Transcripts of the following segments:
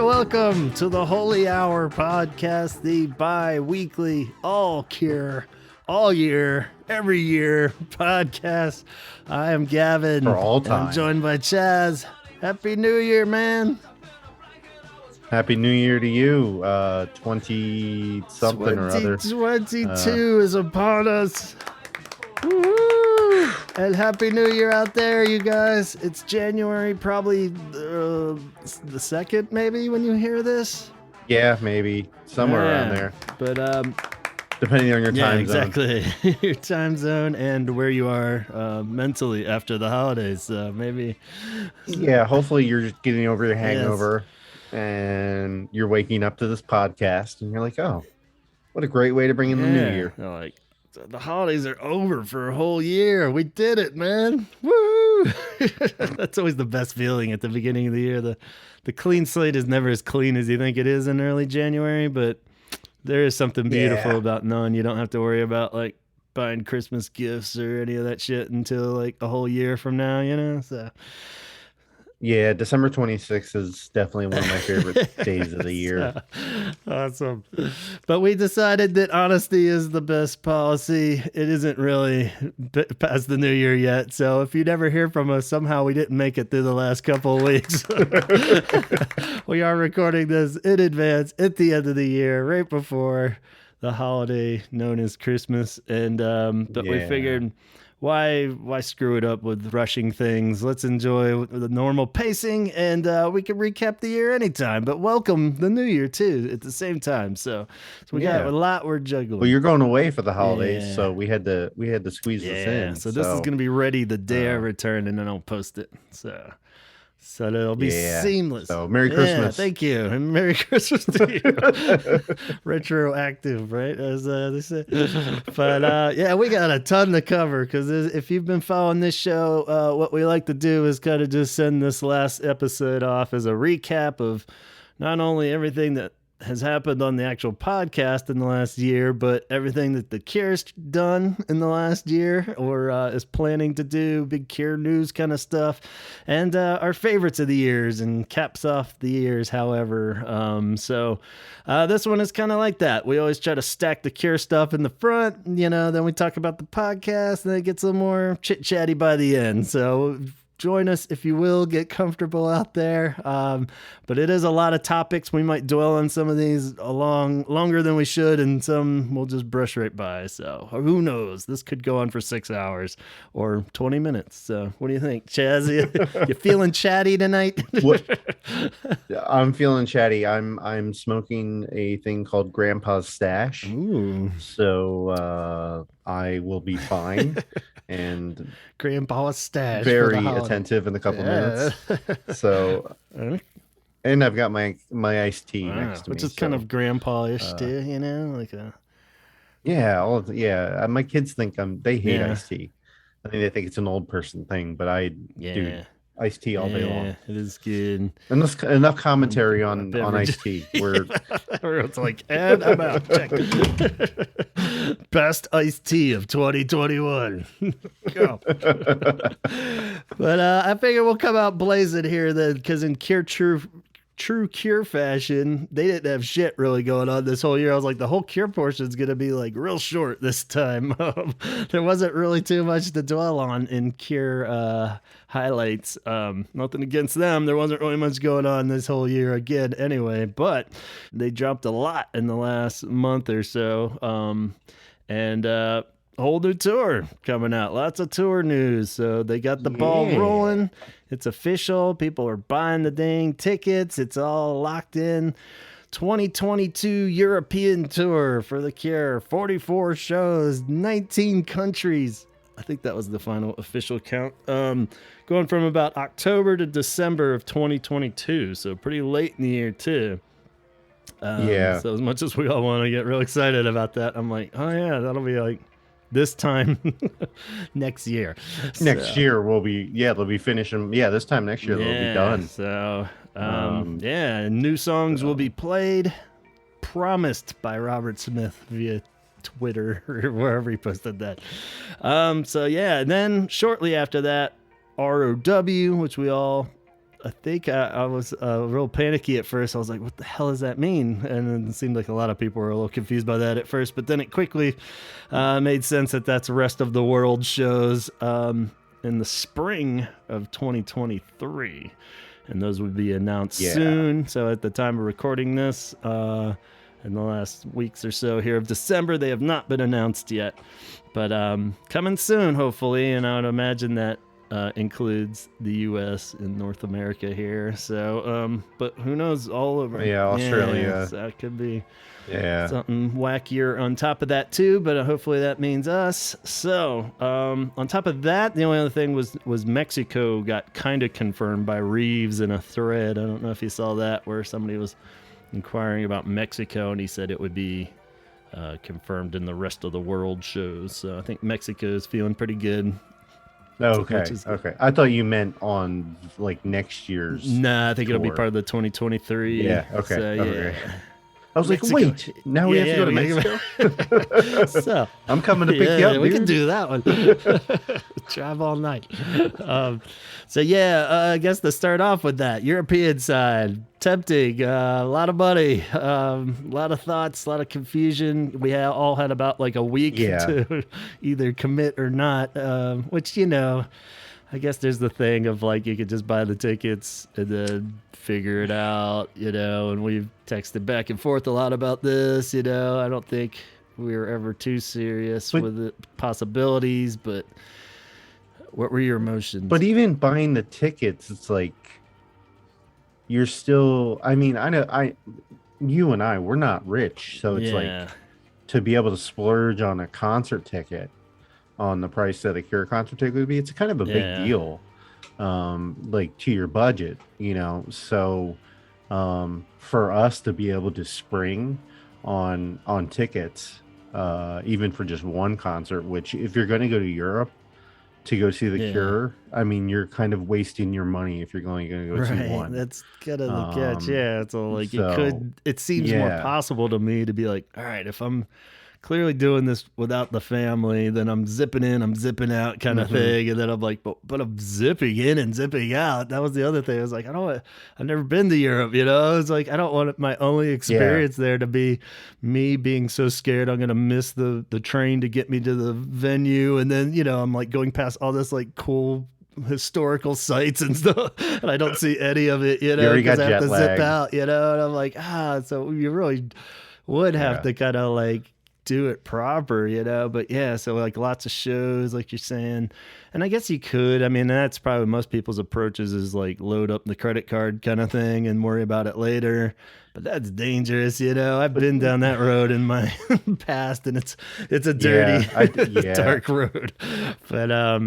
Welcome to the Holy Hour podcast, the bi-weekly, all cure, all year, every year podcast. I am Gavin. For all time. I'm joined by Chaz. Happy New Year, man. Happy New Year to you. 20-something or other. 2022 is upon us. Woo-hoo! And Happy New Year out there, you guys. It's January, probably the 2nd, maybe, when you hear this. Yeah, maybe. Somewhere around there. But, depending on your time zone. Exactly. Your time zone and where you are mentally after the holidays. Maybe. Yeah, hopefully you're just getting over your hangover and you're waking up to this podcast and you're like, oh, what a great way to bring in the new year. Like, the holidays are over for a whole year. We did it, man. Woo! That's always the best feeling at the beginning of the year. The clean slate is never as clean as you think it is in early January, but there is something beautiful about knowing you don't have to worry about like buying Christmas gifts or any of that shit until like a whole year from now, you know? So yeah, December 26th is definitely one of my favorite days of the year. Awesome. But we decided that honesty is the best policy. It isn't really past the new year yet. So if you never hear from us, somehow we didn't make it through the last couple of weeks. We are recording this in advance at the end of the year, right before the holiday known as Christmas. And but we figured, why screw it up with rushing things? Let's enjoy the normal pacing, and we can recap the year anytime. But welcome the new year too at the same time. So we got a lot we're juggling. Well, you're going away for the holidays, so we had to squeeze this in. So this is going to be ready the day I return, and then I'll post it. So it'll be seamless. So Merry Christmas. Thank you. And Merry Christmas to you. Retroactive, right? As they say. But we got a ton to cover because if you've been following this show, what we like to do is kind of just send this last episode off as a recap of not only everything that has happened on the actual podcast in the last year, but everything that the Cure's done in the last year or is planning to do, big Cure news kind of stuff, and our favorites of the years and caps off the years, however. So this one is kind of like that. We always try to stack the Cure stuff in the front, then we talk about the podcast, and then it gets a little more chit-chatty by the end. So join us if you will, get comfortable out there. But it is a lot of topics. We might dwell on some of these longer than we should, and some we'll just brush right by. So who knows? This could go on for 6 hours or 20 minutes. So what do you think, Chaz? You feeling chatty tonight? I'm feeling chatty. I'm smoking a thing called Grandpa's Stash. Ooh. So I will be fine. And Grandpa's Stash. Very attentive in a couple minutes. So, and I've got my iced tea next to me, which is kind of grandpa-ish too, like a. Yeah, my kids think they hate iced tea. I think they think it's an old person thing, but I do iced tea all day long. It is good. Enough commentary on iced tea. Where it's like, and I'm out. Check. Best iced tea of 2021. Go. But I figure we'll come out blazing here then, because in true Cure fashion, they didn't have shit really going on this whole year. I was like, the whole Cure portion is going to be like real short this time. There wasn't really too much to dwell on in Cure highlights. Nothing against them. There wasn't really much going on this whole year again anyway, but they dropped a lot in the last month or so. And a whole new tour coming out. Lots of tour news. So they got the ball rolling. It's official. People are buying the dang tickets. It's all locked in. 2022 European tour for the Cure. 44 shows, 19 countries. I think that was the final official count. Going from about October to December of 2022. So pretty late in the year too. Yeah. So as much as we all want to get real excited about that, I'm like, oh yeah, that'll be like this time next year. Next year they'll be finishing. Yeah, this time next year they'll be done. So Um, new songs will so, be played, promised by Robert Smith via Twitter or wherever he posted that. So yeah, and then shortly after that, ROW, which we all, I think I was real panicky at first. I was like, what the hell does that mean? And it seemed like a lot of people were a little confused by that at first, but then it quickly made sense that that's rest of the world shows in the spring of 2023. And those would be announced soon. So at the time of recording this, in the last weeks or so here of December, they have not been announced yet. But coming soon, hopefully. And I would imagine that includes the U.S. and North America here. So, but who knows? All over. Yeah, Australia. Yeah, so that could be something wackier on top of that too. But hopefully that means us. So, on top of that, the only other thing was Mexico got kind of confirmed by Reeves in a thread. I don't know if you saw that, where somebody was inquiring about Mexico, and he said it would be confirmed in the rest of the world shows. So I think Mexico is feeling pretty good. Okay. Okay. I thought you meant on like next year's. Nah, I think it'll be part of the 2023. Yeah. Okay. So, okay. I was Mexico. like, wait, now we have to go to Mexico? So I'm coming to pick you up. We can do that one. Drive all night. I guess to start off with that, European side, tempting, a lot of money, a lot of thoughts, a lot of confusion. We all had about like a week to either commit or not, which, I guess there's the thing of like you could just buy the tickets and then figure it out, and we've texted back and forth a lot about this, I don't think we were ever too serious with the possibilities, but what were your emotions? But even buying the tickets, it's like you're still, I mean, you and I, we're not rich, so it's like to be able to splurge on a concert ticket on the price that a Cure concert ticket would be, it's kind of a big deal, like to your budget, so for us to be able to spring on tickets, even for just one concert, which if you're going to go to Europe to go see the Cure, I mean, you're kind of wasting your money if you're going to go see one. That's kind of the catch. So like it seems more possible to me to be like, all right, if I'm clearly doing this without the family, then I'm zipping in, I'm zipping out kind of thing. And then I'm like, but I'm zipping in and zipping out. That was the other thing. I was like, I've never been to Europe, It's like, I don't want my only experience there to be me being so scared I'm going to miss the train to get me to the venue. And then, I'm like going past all this like cool historical sites and stuff, and I don't see any of it, because I have to zip out, and I'm like, so you really would have to kind of like do it proper, but so like lots of shows like you're saying, and I guess you could, I mean, that's probably most people's approaches is like load up the credit card kind of thing and worry about it later, but that's dangerous. I've been down that road in my past, and it's a dirty dark road, but I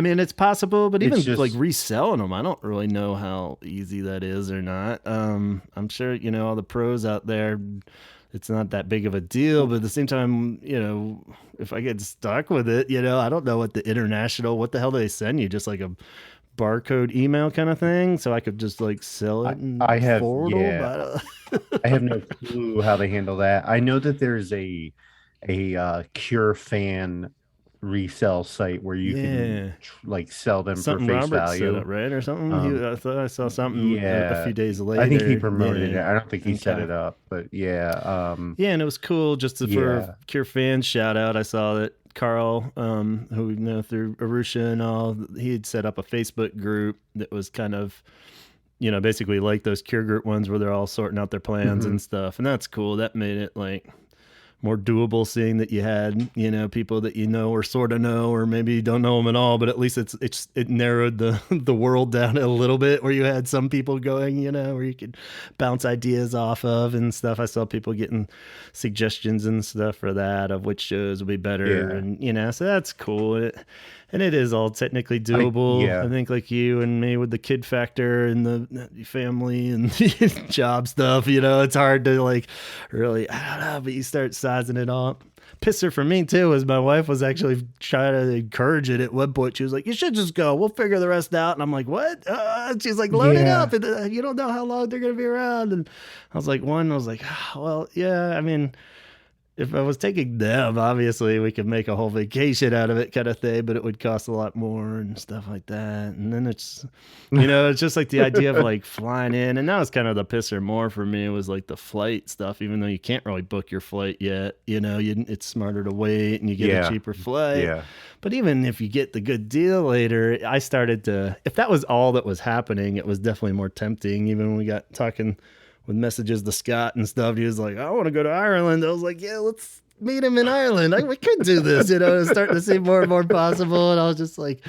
mean, it's possible, but even like reselling them, I don't really know how easy that is or not. I'm sure, all the pros out there, it's not that big of a deal, but at the same time, if I get stuck with it, I don't know what the hell do they send you? Just like a barcode email kind of thing, so I could just like sell it and forward them? I have no clue how they handle that. I know that there's a Cure fan resell site where you can like sell them something for face Robert value, set up, right, or something. I thought I saw something a few days later. I think he promoted it. I don't think he set it up, but and it was cool just for a Cure fan shout out. I saw that Carl, who we know through Arusha and all, he had set up a Facebook group that was kind of, basically like those Cure group ones where they're all sorting out their plans and stuff, and that's cool. That made it like more doable, seeing that you had people that or sort of know, or maybe you don't know them at all, but at least it narrowed the world down a little bit, where you had some people going, where you could bounce ideas off of and stuff. I saw people getting suggestions and stuff for that, of which shows would be better, and so that's cool. And it is all technically doable. I Yeah, think like you and me with the kid factor and the family and the job stuff, it's hard to like really, I don't know, but you start sizing it up. Pisser for me too was my wife was actually trying to encourage it at one point. She was like, "You should just go. We'll figure the rest out." And I'm like, "What?" She's like, "Load it up. yeah, And, you don't know how long they're gonna be around." And I was like, well, yeah. I mean, if I was taking them, obviously we could make a whole vacation out of it, kind of thing, but it would cost a lot more and stuff like that. And then it's just like the idea of like flying in, and that was kind of the pisser more for me was like the flight stuff. Even though you can't really book your flight yet, it's smarter to wait and you get a yeah, cheaper flight. yeah. But even if you get the good deal later, I started to, if that was all that was happening, it was definitely more tempting. Even when we got talking with messages to Scott and stuff. He was like, "I want to go to Ireland." I was like, "Yeah, let's meet him in Ireland. We could do this." It's starting to seem more and more possible. And I was just like,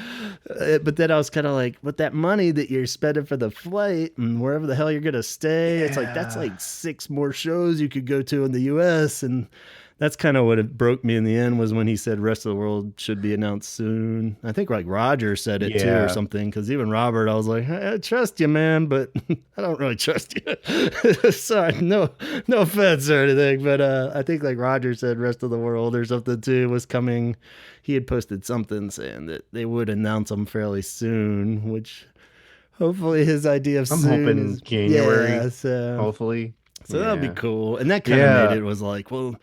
but then I was kind of like, with that money that you're spending for the flight and wherever the hell you're going to stay, it's like, that's Yeah. like 6 more shows you could go to in the US. And that's kind of what it broke me in the end was when he said rest of the world should be announced soon. I think like Roger said it too or Yeah. something, because even Robert, I was like, I trust you, man, but I don't really trust you. Sorry, no offense or anything, but I think like Roger said rest of the world or something too was coming. He had posted something saying that they would announce them fairly soon, which hopefully his idea of I'm soon hoping is, yeah, January, so hopefully. that'd be Yeah. cool. And that kind of made Yeah. it was like, well,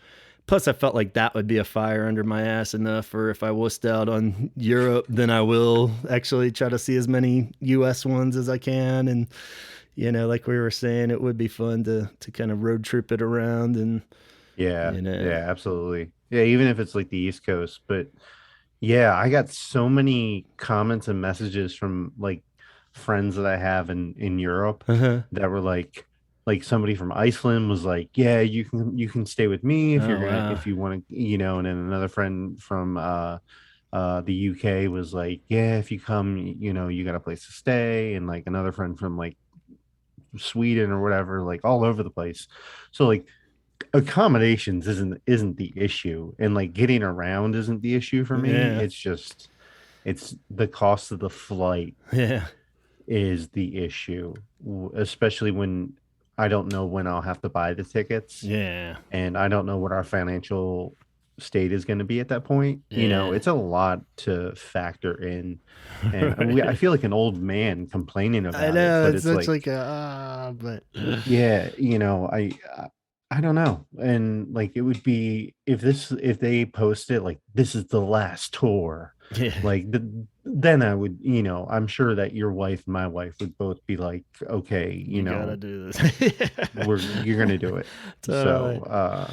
plus I felt like that would be a fire under my ass enough, or if I wussed out on Europe, then I will actually try to see as many US ones as I can. And, like we were saying, it would be fun to kind of road trip it around and, Yeah. you know. Yeah, absolutely. Yeah, even if it's like the East Coast. But yeah, I got so many comments and messages from like friends that I have in Europe Uh-huh. that were like somebody from Iceland was like, "Yeah, you can stay with me if Oh, wow. if you want to, and then another friend from the UK was like, "Yeah, if you come, you got a place to stay." And like another friend from like Sweden or whatever, like all over the place. So like accommodations isn't the issue, and like getting around isn't the issue for me. Yeah. It's the cost of the flight Yeah. is the issue, especially when I don't know when I'll have to buy the tickets, Yeah. and I don't know what our financial state is going to be at that point. Yeah. It's a lot to factor in, and I Right. feel like an old man complaining I about it, know but it's it's such like, like but yeah, I don't know. And like it would be if they posted like this is the last tour, yeah, like then I would, I'm sure that your wife and my wife would both be like, okay, you gotta do this. you're gonna do it. Totally. So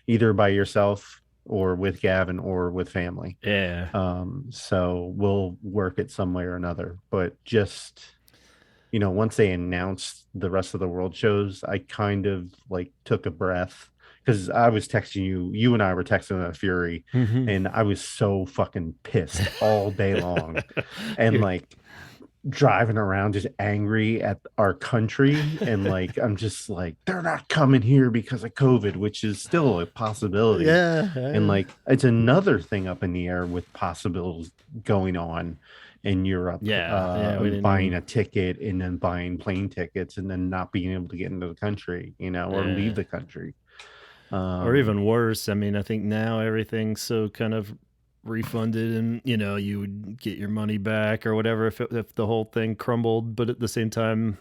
either by yourself or with Gavin or with family. Yeah. So we'll work it some way or another. But just once they announced the rest of the world shows, I kind of like took a breath because I was texting you and I were texting a fury, Mhm. and I was so fucking pissed all day long. And You're- like driving around just angry at our country, and like I'm just like they're not coming here because of COVID, which is still a possibility. yeah, And yeah, like it's another thing up in the air with possibilities going on in Europe, yeah. We didn't buying even. a ticket and then buying plane tickets and then not being able to get into the country, or Yeah. leave the country. Or Um, even worse. I mean, I think now everything's so kind of refunded, and you would get your money back or whatever if the whole thing crumbled. But at the same time,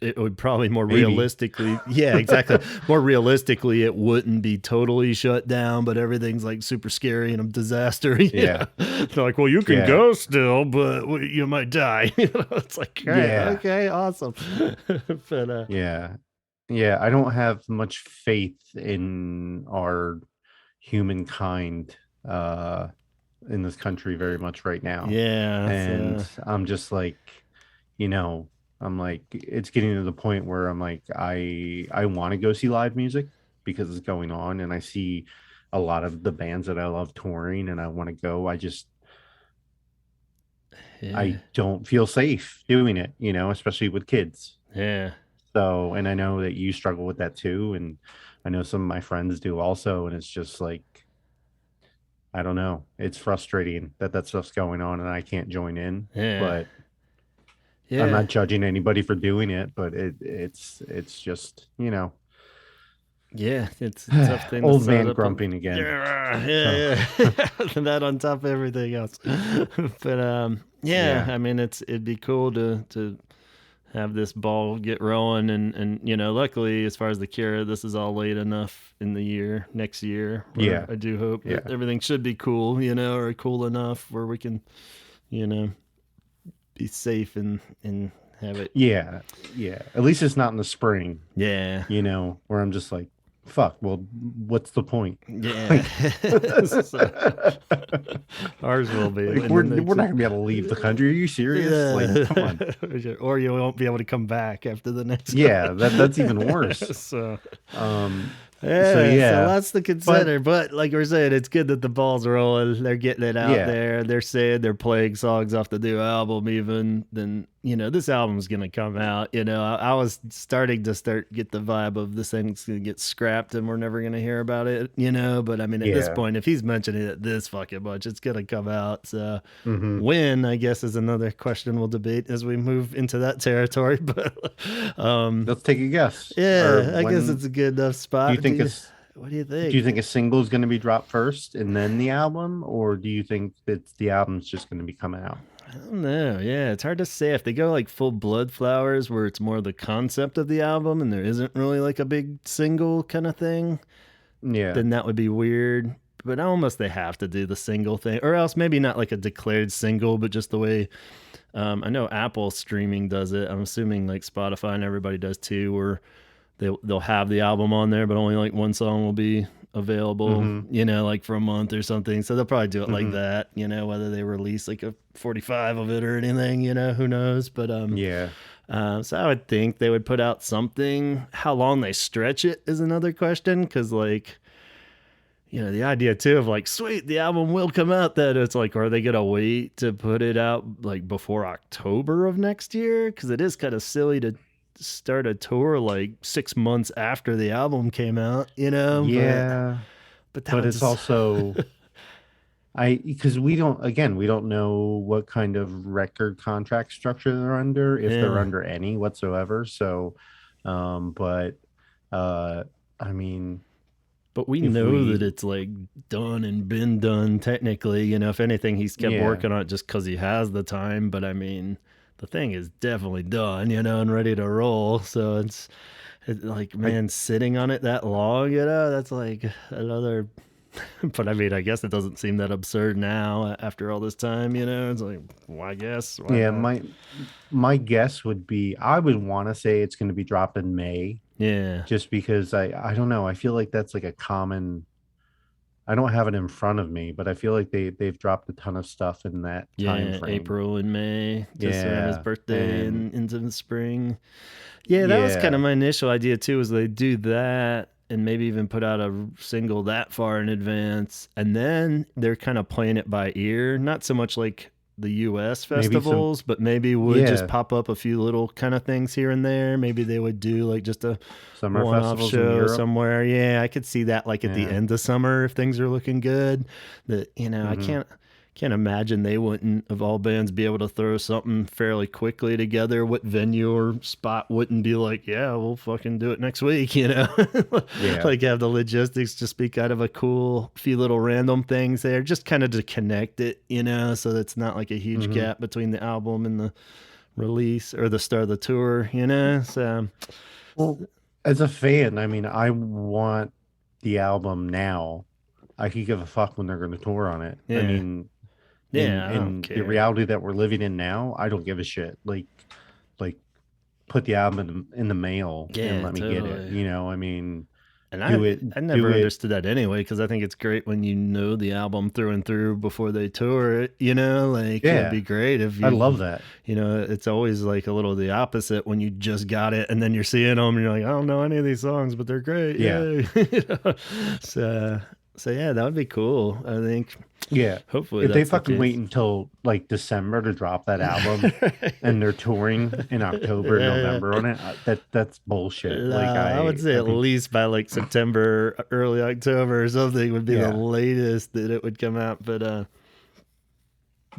it would probably more maybe. realistically, yeah, exactly. More realistically, it wouldn't be totally shut down, but everything's like super scary and a disaster. Yeah. They're like, well, you can Yeah. go still, but you might die. It's like, all right, Yeah. okay, awesome. But Yeah. Yeah. I don't have much faith in our humankind in this country very much right now. yeah, And so I'm just like, you know, I'm like, it's getting to the point where I'm like, I want to go see live music because it's going on, and I see a lot of the bands that I love touring, and I want to go. yeah, I don't feel safe doing it, especially with kids. yeah. So, and I know that you struggle with that too, and I know some of my friends do also, and it's just like I don't know. It's frustrating that that stuff's going on and I can't join in. Yeah. But I'm Yeah. not judging anybody for doing it. But it's just Yeah, it's a tough thing to old set man up. grumping again. Yeah, So yeah, yeah. And that on top of everything else. But yeah, yeah, I mean, it'd be cool to have this ball get rolling, and luckily, as far as the cure, this is all late enough in the year, next year, where yeah, I do hope that yeah, everything should be cool, or cool enough where we can, you know, be safe and have it. yeah, yeah. At least it's not in the spring, Yeah. where I'm just like, fuck. Well, what's the point? Yeah. Like, So, ours will be. like And we're then we're not gonna be able to leave the country. Are you serious? Like, come on. or you won't be able to come back after the next Yeah, one. that's even worse. So, Um, so yeah, so yeah, lots to but consider. But like we're saying, it's good that the ball's rolling. They're getting it out yeah, there. They're saying they're playing songs off the new album, even. Then, this album's going to come out. I was starting to get the vibe of this thing's going to get scrapped and we're never going to hear about it, But I mean, at this yeah. point, if he's mentioning it this fucking much, it's going to come out. So Hmm. when, I guess, is another question we'll debate as we move into that territory. But Let's take a guess. Or yeah, I guess when it's a good enough do you spot. think it's What do you do you think? think a single is going to be dropped first and then the album, or do you think that the album's just going to be coming out? I don't know. Yeah, it's hard to say if they go like full Blood Flowers, where it's more the concept of the album and there isn't really like a big single kind of thing. Yeah, Then that would be weird. But almost they have to do the single thing, or else maybe not like a declared single, but just the way I know Apple streaming does it. I'm assuming like Spotify and everybody does too, where they'll have the album on there, but only like one song will be available, mm-hmm, like for a month or something. So they'll probably do it like mm-hmm, that, whether they release like a 45 of it or anything, who knows. But yeah, so I would think they would put out something. How long they stretch it is another question, because like, the idea too of like, sweet, the album will come out, that it's like, are they gonna wait to put it out like before October of next year? Because it is kind of silly to start a tour like 6 months after the album came out, yeah. but that But would it's just also because we don't know what kind of record contract structure they're under, if they're yeah. under any whatsoever. So, but uh, I mean, But we if know that we, it's like done and been done technically. If anything, he's kept yeah, working on it just because he has the time. But I mean, the thing is definitely done, and ready to roll. So it's like, I man, sitting on it that long, that's like another. But I mean, I guess it doesn't seem that absurd now after all this time. It's like, well, I guess why yeah, not? my guess would be I would want to say it's going to be dropped in May, Yeah, just because I don't know. I feel like that's like a common. I don't have it in front of me, but I feel like they've dropped a ton of stuff in that time yeah, frame. April and May, just around his Yeah, birthday and and into the spring. Yeah, that was kind of yeah, my initial idea too. Was they do that and maybe even put out a single that far in advance, and then they're kind of playing it by ear. Not so much like the U.S. maybe some, festivals, but maybe would just yeah, pop up a few little kind of things here and there. Maybe they would do like just a summer one-off festivals in show Europe. somewhere. Yeah, I could see that like at the Yeah. end of summer if things are looking good. That I Hmm. can't imagine they wouldn't, of all bands, be able to throw something fairly quickly together. What venue or spot wouldn't be like, yeah, we'll fucking do it next week, Yeah. like have the logistics just be kind of a cool few little random things there, just kind of to connect it, so that's not like a huge Hmm. gap between the album and the release or the start of the tour, So Well, as a fan, I mean, I want the album now. I could give a fuck when they're going to tour on it. I yeah, mean, yeah, I don't in the care. reality that we're living in now, I don't give a shit. Like put the album in the mail and Yeah, let me get it. totally. I mean, And do it, I do never it. understood that anyway, because I think it's great when you know the album through and through before they tour it. Like it'd be Yeah, great if I love that. it's always like a little the opposite when you just got it and then you're seeing them and you're like, I don't know any of these songs, but they're great. Yeah. Yay. So So yeah, that would be cool. I think. Yeah. Hopefully, If they that's the fucking wait case. until like December to drop that album and they're touring in October, Yeah. November on it, that's bullshit. Like I would say I'd at be least by like September, early October or something would be the yeah. latest that it would come out. But I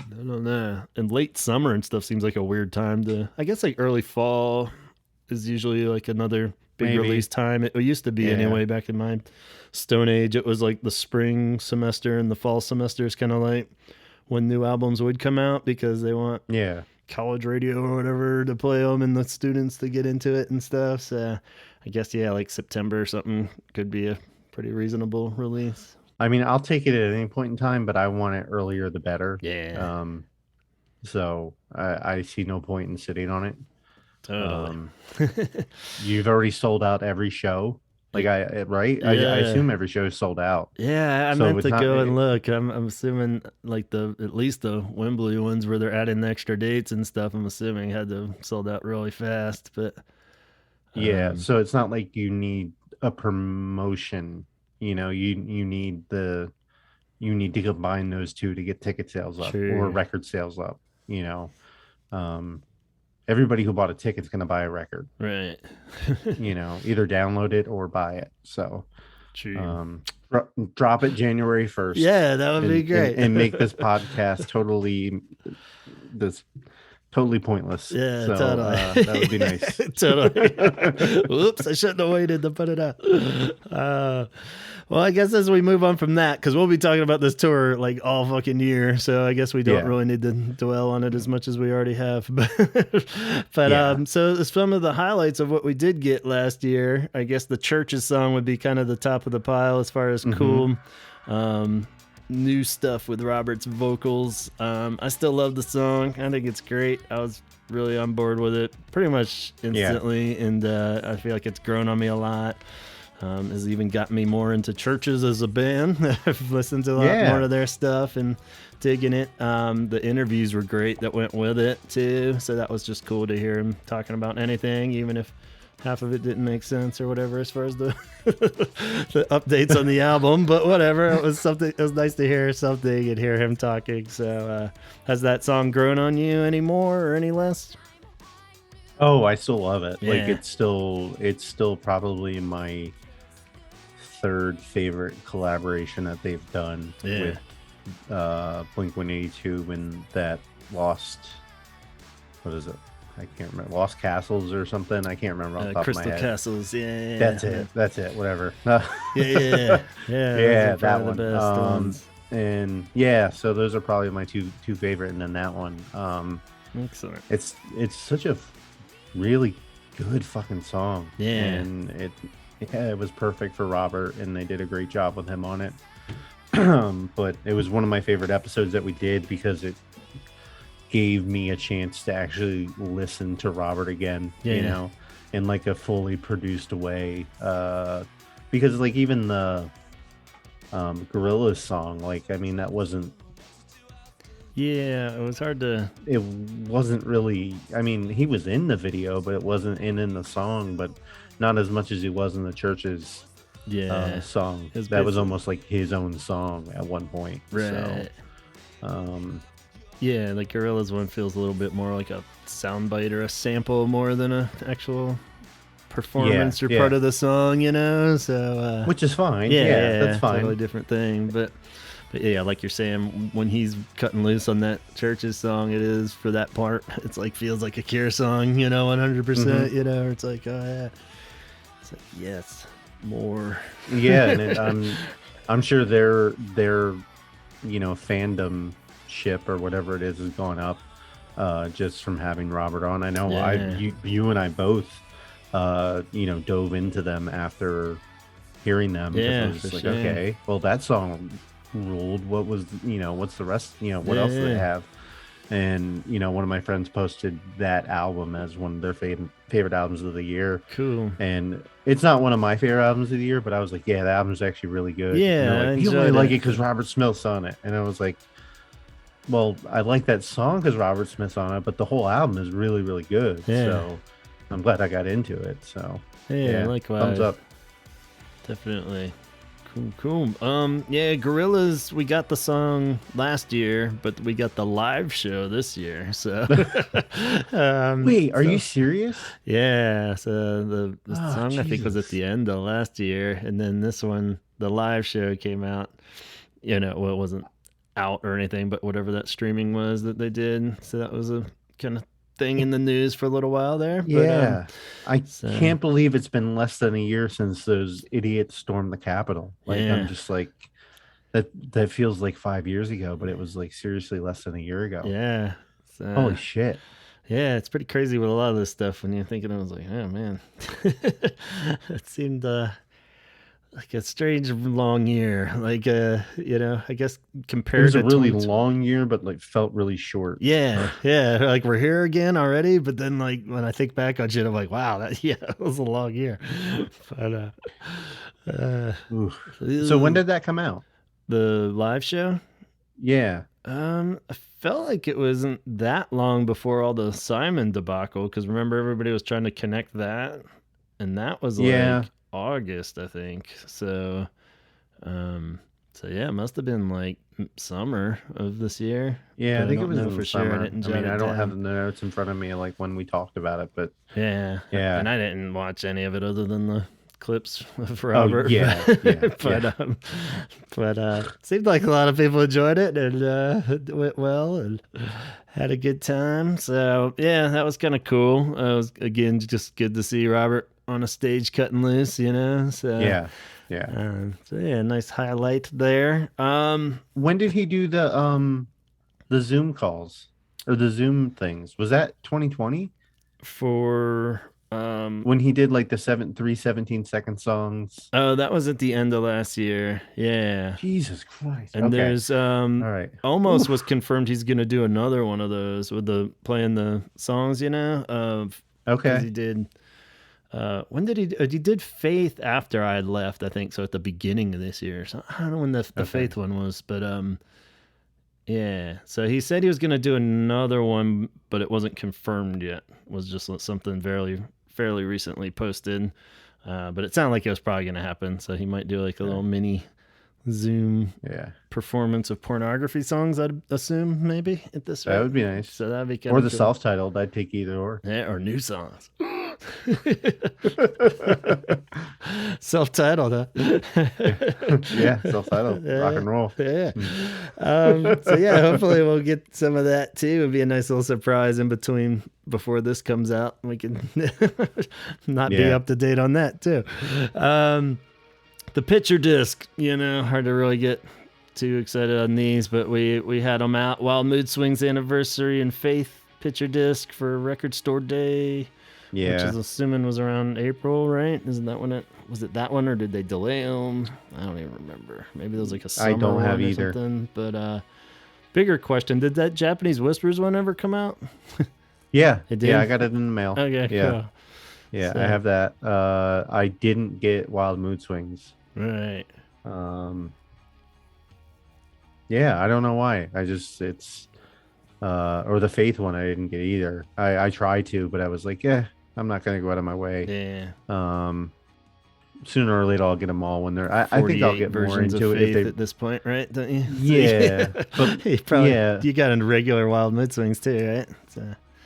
don't know. And late summer and stuff seems like a weird time to. I guess like early fall is usually like another big Maybe. release time. It used to be Yeah. anyway back in my Stone Age. It was like the spring semester and the fall semester is kind of like when new albums would come out because they want Yeah. college radio or whatever to play them and the students to get into it and stuff. So I guess, yeah, like September or something could be a pretty reasonable release. I mean, I'll take it at any point in time, but I want it earlier the better. Yeah. So I see no point in sitting on it. Totally. You've already sold out every show. Like right? Yeah. I assume every show is sold out. Yeah, I So meant it's to not- go and look. I'm assuming like at least the Wembley ones where they're adding the extra dates and stuff. I'm assuming had to have sold out really fast, but Yeah, so it's not like you need a promotion. You know, you need to combine those two to get ticket sales up True. or record sales up. You know, everybody who bought a ticket's going to buy a record. right. You know, either download it or buy it. So, True. drop it January 1st. Yeah, that would be great. and make this podcast totally pointless. Yeah, so, totally. That would be nice. Totally. Whoops, I shouldn't have waited to put it out. Well, I guess as we move on from that, because we'll be talking about this tour like all fucking year, so I guess we don't really need to dwell on it as much as we already have. But so some of the highlights of what we did get last year, I guess the Church's song would be kind of the top of the pile as far as cool. New stuff with Robert's vocals. I still love the song. I think it's great. I was really on board with it pretty much instantly, and I feel like it's grown on me a lot. Has even got me more into Churches as a band. I've listened to a lot more of their stuff and digging it. The interviews were great that went with it too, so that was just cool to hear him talking about anything, even if half of it didn't make sense or whatever as far as the the updates on the album, but whatever. It was something. It was nice to hear something and hear him talking. So has that song grown on you any more or any less? Oh, I still love it. Yeah. Like it's still probably my third favorite collaboration that they've done with Blink-182 and that Lost, what is it? I can't remember. Lost Castles or something. I can't remember off the top Crystal of my head. Castles. Yeah. That's it. Whatever. Yeah. That one. The best ones. And so those are probably my two favorite, and then that one. Excellent. It's such a really good fucking song. Yeah. And it was perfect for Robert, and they did a great job with him on it. But it was one of my favorite episodes that we did because it gave me a chance to actually listen to Robert again, you know, in like a fully produced way. Because like even the Gorillaz song, like, I mean, that wasn't. Yeah, it was hard to. It wasn't really. I mean, he was in the video, but it wasn't in the song. But not as much as he was in the Church's song. That was almost like his own song at one point. Right. So, yeah, the Gorillaz one feels a little bit more like a soundbite or a sample more than an actual performance or part of the song, you know. So which is fine. Yeah, that's fine. Totally different thing, but yeah, like you're saying, when he's cutting loose on that Church's song, it is for that part. It's like feels like a Cure song, you know, 100%. You know, it's like, oh yeah, it's like yes, more. Yeah, and I'm sure their fandom ship or whatever it is going up just from having Robert on. I know you and I both dove into them after hearing them. Yeah, it was just like, okay, well, that song ruled. What was what's the rest? What else do they have? And one of my friends posted that album as one of their favorite albums of the year. Cool. And it's not one of my favorite albums of the year, but I was like, yeah, the album's actually really good. Yeah, you only like it because Robert Smith's on it, and I was like, well, I like that song because Robert Smith's on it, but the whole album is really, really good. Yeah. So I'm glad I got into it. So yeah, likewise. thumbs up. Definitely. Cool. Yeah, Gorillaz, we got the song last year, but we got the live show this year. So, Wait, are you serious? Yeah. So the Oh, song I think was at Jesus. the end of last year, and then this one, the live show came out. Well, it wasn't out or anything, but whatever that streaming was that they did. So that was a kind of thing in the news for a little while there. But Yeah. I so can't believe it's been less than a year since those idiots stormed the Capitol. Like, I'm yeah, just like, that feels like 5 years ago, but it was like seriously less than a year ago. yeah. Holy So shit. yeah, it's pretty crazy with a lot of this stuff when you're thinking. I was like, oh man, it seemed like a strange long year. Like I guess It compared was a to really 2020. long year, but like felt really short. Yeah, like we're here again already. But then, like when I think back on shit, I'm like, wow, that was a long year. But Oof. So when ew. did that come out? The live show, Yeah. I felt like it wasn't that long before all the Simon debacle. Because remember, everybody was trying to connect that, and that was Yeah. like August, I think. Um, so yeah, it must have been like summer of this year, Yeah, but I I think it don't was know in the for sure. I summer. didn't I jot mean, I it don't have the down. notes in front of me like when we talked about it, but Yeah, yeah. and I didn't watch any of it other than the clips of Oh, Robert. yeah. Yeah. Yeah. But seemed like a lot of people enjoyed it, and it went well and had a good time. So yeah, that was kind of cool. It was again just good to see Robert on a stage cutting loose. Yeah. Yeah. So yeah, nice highlight there. When did he do the Zoom calls or the Zoom things? Was that 2020? For When he did like the 3 17-second songs? oh, that was at the end of last year. Yeah. Jesus Christ. And Okay. there's All right. almost was Oof. confirmed he's gonna do another one of those with the playing the songs, of because Okay. he did. When did he did Faith after I had left? I think so at the beginning of this year. So I don't know when the Okay. Faith one was, but yeah. So he said he was gonna do another one, but it wasn't confirmed yet. It was just something fairly recently posted. But it sounded like it was probably gonna happen. So he might do like a Okay. little mini Zoom Yeah. performance of pornography songs, I'd assume, maybe at this That rate. would be nice. So that'd be kind Or of the cool. self-titled. I'd take either or. Yeah, or new songs. Self-titled, huh? Yeah, self-titled. Rock Yeah, and roll. yeah. Hmm. So yeah, hopefully we'll get some of that too. It'd be a nice little surprise in between before this comes out. We can not be Yeah. up to date on that too. The picture disc, hard to really get too excited on these, but we had them out. Wild Mood Swings Anniversary and Faith picture disc for Record Store Day, which Yeah. is assuming was around April, right? Isn't that when was it that one, or did they delay them? I don't even remember. Maybe there was like a summer I don't have one or either. something. But bigger question: did that Japanese Whispers one ever come out? Yeah. It did? Yeah, I got it in the mail. Okay, Yeah. cool. Yeah, So- I have that. I didn't get Wild Mood Swings. Right. Um, yeah, I don't know why. It's or the Faith one I didn't get either. I tried to, but I was like, yeah, I'm not gonna go out of my way. Yeah. Sooner or later I'll get them all when they're. I think I'll 48 get more versions into of it if Faith they. at this point, right? Don't you? Yeah, but you probably yeah. you got a regular Wild Mood Swings too, right? So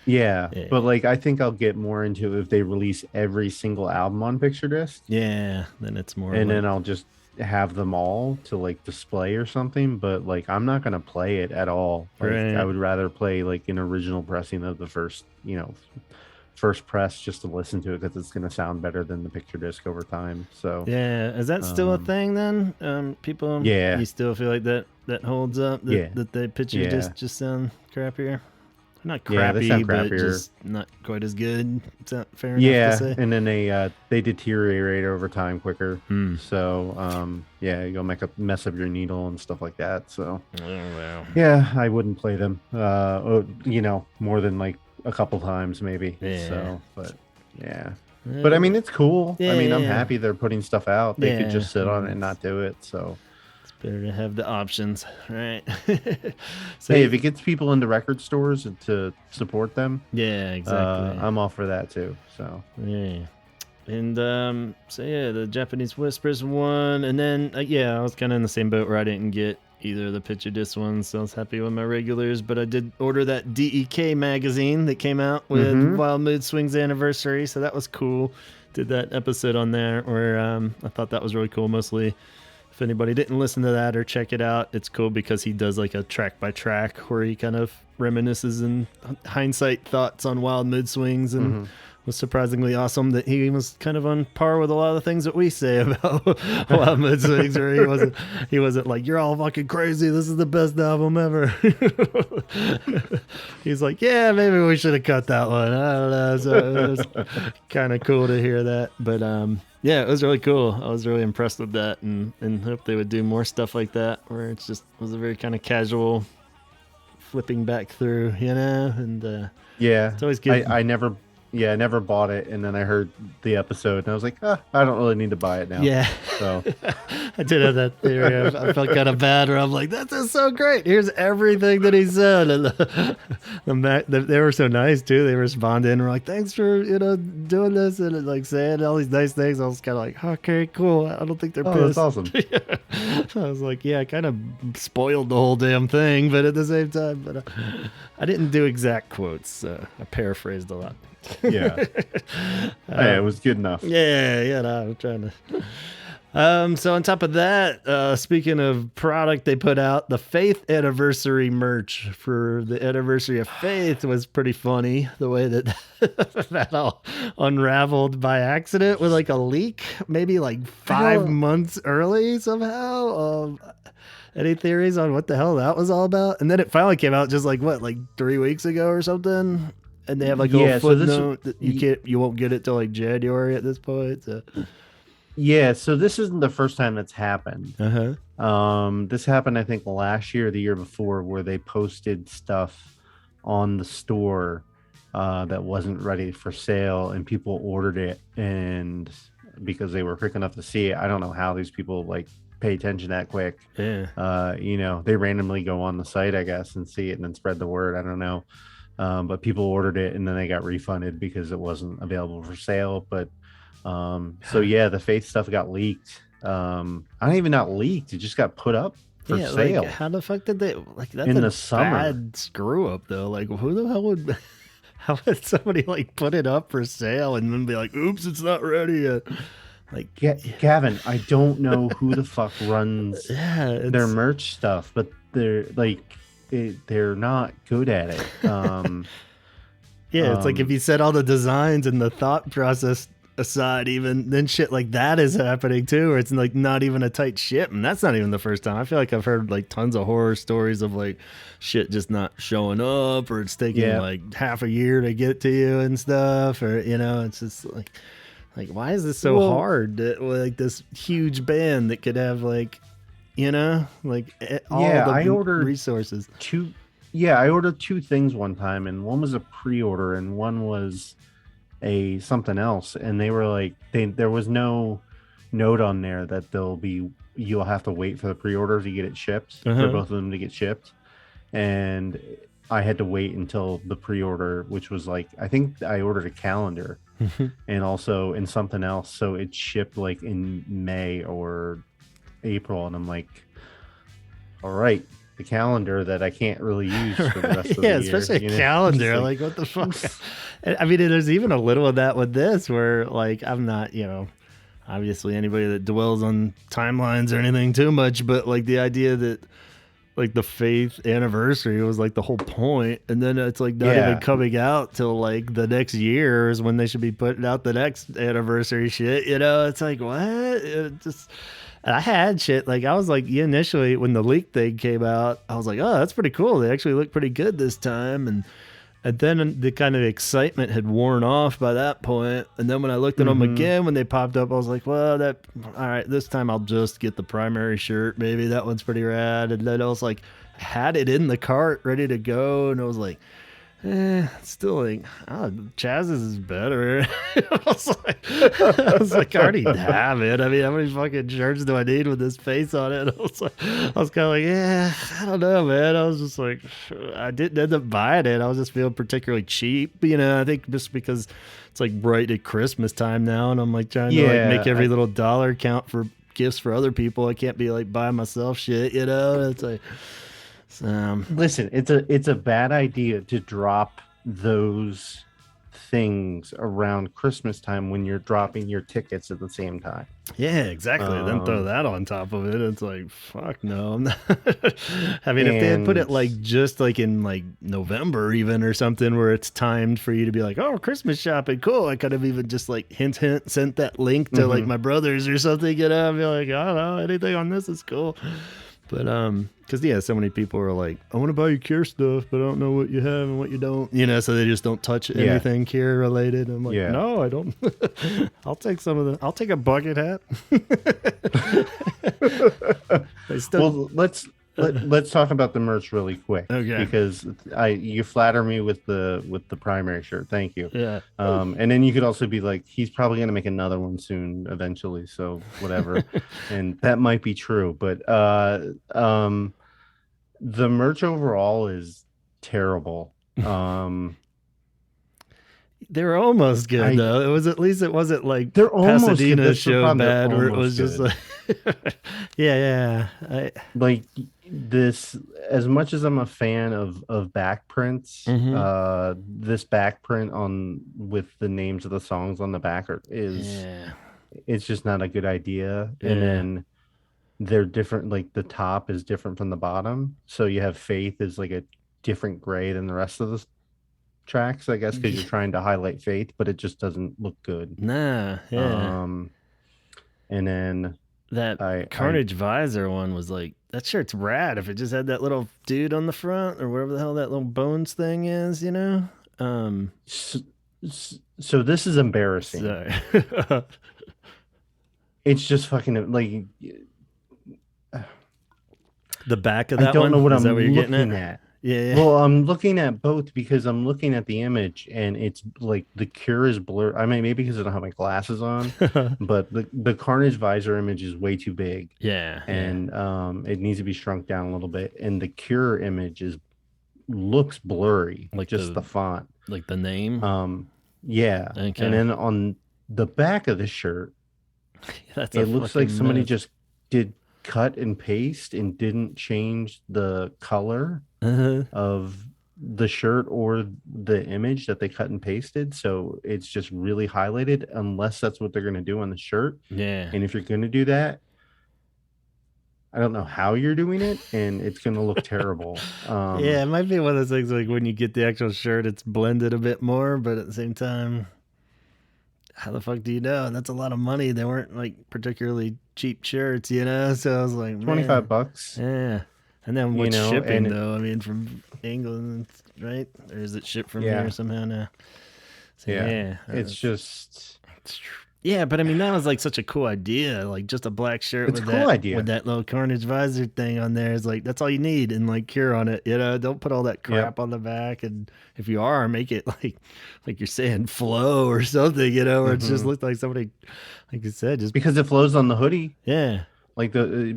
Yeah, Yeah. but like I think I'll get more into it if they release every single album on picture disc, yeah, then it's more. and like, then I'll just have them all to like display or something. But like I'm not gonna play it at all. Like Right. I would rather play like an original pressing of the first press just to listen to it because it's gonna sound better than the picture disc over time. So yeah, is that still a um, thing then? People, Yeah. you still feel like that holds up? That, Yeah. that the pictures Yeah. just sound crappier. Not Yeah, they crappy, sound but crappier. just not quite as good. Is that fair enough Yeah, to say? and then they deteriorate over time quicker. Hmm. So yeah, you'll mess up your needle and stuff like that. So Oh, wow. yeah, I wouldn't play them. More than like a couple times maybe. Yeah. So, but yeah. But I mean, it's cool. Yeah, I mean, I'm yeah. happy they're putting stuff out. They could Yeah, just sit on it yeah. and not do it. So It's better to have the options, right? So hey, if it gets people into record stores and to support them, yeah, exactly. I'm all for that too. So Yeah. And so yeah, the Japanese Whispers one, and then yeah, I was kind of in the same boat where I didn't get either of the picture disc ones, so I was happy with my regulars. But I did order that DEK magazine that came out with Wild Mood Swings anniversary, so that was cool. Did that episode on there where I thought that was really cool. Mostly, if anybody didn't listen to that or check it out, it's cool because he does like a track by track where he kind of reminisces and hindsight thoughts on Wild Mood Swings and. Was surprisingly awesome that he was kind of on par with a lot of the things that we say about Wild Mood Swings, where he wasn't like, you're all fucking crazy, this is the best album ever. He's like, yeah, maybe we should have cut that one. I don't know. So it was kind of cool to hear that. But yeah, it was really cool. I was really impressed with that, and hope they would do more stuff like that where it was a very kind of casual flipping back through, and yeah, it's always good. I never bought it, and then I heard the episode, and I was like, I don't really need to buy it now. Yeah. So I did have that theory. I felt kind of bad, where I'm like, that is so great. Here's everything that he said. And they were so nice, too. They responded and were like, thanks for, doing this and like saying all these nice things. I was kind of like, okay, cool. I don't think they're pissed. That's awesome. Yeah. So I was like, yeah, I kind of spoiled the whole damn thing, but at the same time, but I didn't do exact quotes. I paraphrased a lot. Yeah. Hey, it was good enough. Yeah, no, I'm trying to. So on top of that, speaking of product they put out, the Faith anniversary merch for the anniversary of Faith was pretty funny. The way that that all unraveled by accident with like a leak, maybe like 5 months early somehow. Any theories on what the hell that was all about? And then it finally came out just like 3 weeks ago or something. And they have like a little footnote that you won't get it till like January at this point. So. Yeah, so this isn't the first time that's happened. This happened, I think, last year or the year before, where they posted stuff on the store that wasn't ready for sale, and people ordered it, and because they were quick enough to see it, I don't know how these people like pay attention that quick. Yeah. They randomly go on the site, I guess, and see it and then spread the word. I don't know. But people ordered it and then they got refunded because it wasn't available for sale. But so yeah, the Faith stuff got leaked. Not even not leaked, it just got put up for sale. Like, how the fuck did they that's in a the summer? Bad screw up though. Like, who the hell would how would somebody like put it up for sale and then be like, oops, it's not ready yet? Like, Gavin, I don't know who the fuck runs their merch stuff, but they're like they're not good at it. It's like if you set all the designs and the thought process aside, even then shit like that is happening too, where it's like not even a tight ship, and that's not even the first time. I feel like I've heard like tons of horror stories of like shit just not showing up, or it's taking like half a year to get to you and stuff, or it's just like why is this so hard that, like, this huge band that could have like all I ordered resources. I ordered 2 things one time, and one was a pre-order and one was a something else, and they were like there was no note on there that you'll have to wait for the pre-order to get it shipped, for both of them to get shipped, and I had to wait until the pre-order, which was like, I think I ordered a calendar and also in something else, so it shipped like in May or April, and I'm like, all right, the calendar that I can't really use for the rest of the year. Especially a calendar. Like, what the fuck? I mean, there's even a little of that with this, where like I'm not, obviously anybody that dwells on timelines or anything too much, but like the idea that like the Faith anniversary was like the whole point, and then it's like not even coming out till like the next year is when they should be putting out the next anniversary shit. It's like, what? I had shit like, I was like, initially when the leak thing came out, I was like, oh, that's pretty cool. They actually look pretty good this time, and then the kind of excitement had worn off by that point. And then when I looked at them again, when they popped up, I was like, well, all right, this time I'll just get the primary shirt. Maybe that one's pretty rad. And then I was like, had it in the cart ready to go. And I was like, Still like, oh, Chaz's is better. I already have it. I mean, how many fucking shirts do I need with this face on it? I was kind of like, yeah, I don't know, man. I was just like, I didn't end up buying it. I was just feeling particularly cheap, you know. I think just because it's like right at Christmas time now, and I'm like trying to like make every little dollar count for gifts for other people. I can't be like buying myself shit, you know. It's like. Listen, it's a bad idea to drop those things around Christmas time when you're dropping your tickets at the same time. Yeah, exactly. Then throw that on top of it. It's like, fuck no. I'm not. I mean, if they had put it like just like in like November even or something where it's timed for you to be like, oh, Christmas shopping, cool. I could have even just like hint sent that link to like my brothers or something, you know, I'd be like, I don't know, anything on this is cool. But because yeah, so many people are like, I want to buy you Cure stuff, but I don't know what you have and what you don't, you know, so they just don't touch anything Cure related. I'm like, no, I don't. I'll take some of the. I'll take a bucket hat. Well, let's talk about the merch really quick, okay? Because you flatter me with the primary shirt. Thank you. Yeah. And then you could also be like, he's probably gonna make another one soon, eventually. So whatever, and that might be true. But the merch overall is terrible. They were almost good though. It was at least it wasn't like they're almost Pasadena show bad where it was good. just like yeah. Like this, as much as I'm a fan of back prints, this back print on with the names of the songs on the back it's just not a good idea. And then they're different, like the top is different from the bottom. So you have Faith is like a different gray than the rest of the tracks, I guess, because you're trying to highlight Faith, but it just doesn't look good. Nah, yeah. And then that Carnage Visor one was like, that shirt's rad if it just had that little dude on the front or whatever the hell that little bones thing is, you know? So this is embarrassing. Sorry. It's just fucking like the back of that one. I don't know what is I'm what you're looking getting at. Yeah. Well, I'm looking at both because I'm looking at the image and it's like the Cure is blurred. I mean, maybe because I don't have my glasses on, but the Carnage Visor image is way too big. Yeah. And it needs to be shrunk down a little bit. And the Cure image looks blurry, like just the font, like the name. Yeah. Okay. And then on the back of the shirt, it looks like somebody just did cut and paste and didn't change the color of the shirt or the image that they cut and pasted. So it's just really highlighted, unless that's what they're going to do on the shirt. Yeah. And if you're going to do that, I don't know how you're doing it, and it's going to look terrible. Yeah, it might be one of those things like when you get the actual shirt, it's blended a bit more, but at the same time, how the fuck do you know? That's a lot of money. They weren't like particularly cheap shirts, you know? So I was like, $25. Yeah. And then what's shipping though? I mean, from England, right? Or is it shipped from here somehow now? So, it's just... It's true. Yeah, but I mean, that was like such a cool idea. Like just a black shirt with that little Carnage Visor thing on there. Is like, that's all you need, and like Cure on it. You know, don't put all that crap on the back. And if you are, make it like you're saying flow or something, you know, or it just looks like somebody, like you said, just because it flows on the hoodie. Yeah. Like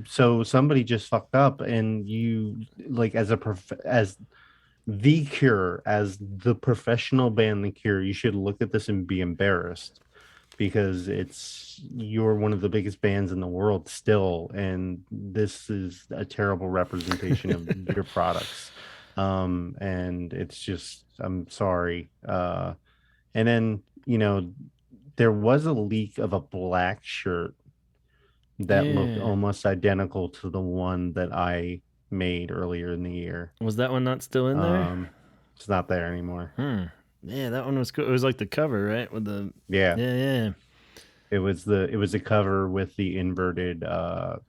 so somebody just fucked up, and you like as the Cure, as the professional band, the Cure, you should look at this and be embarrassed. Because you're one of the biggest bands in the world still, and this is a terrible representation of your products. And it's just, I'm sorry. And then, you know, there was a leak of a black shirt that looked almost identical to the one that I made earlier in the year. Was that one not still in there? It's not there anymore. Yeah, that one was cool. It was like the cover, right? With the yeah. it was a cover with the inverted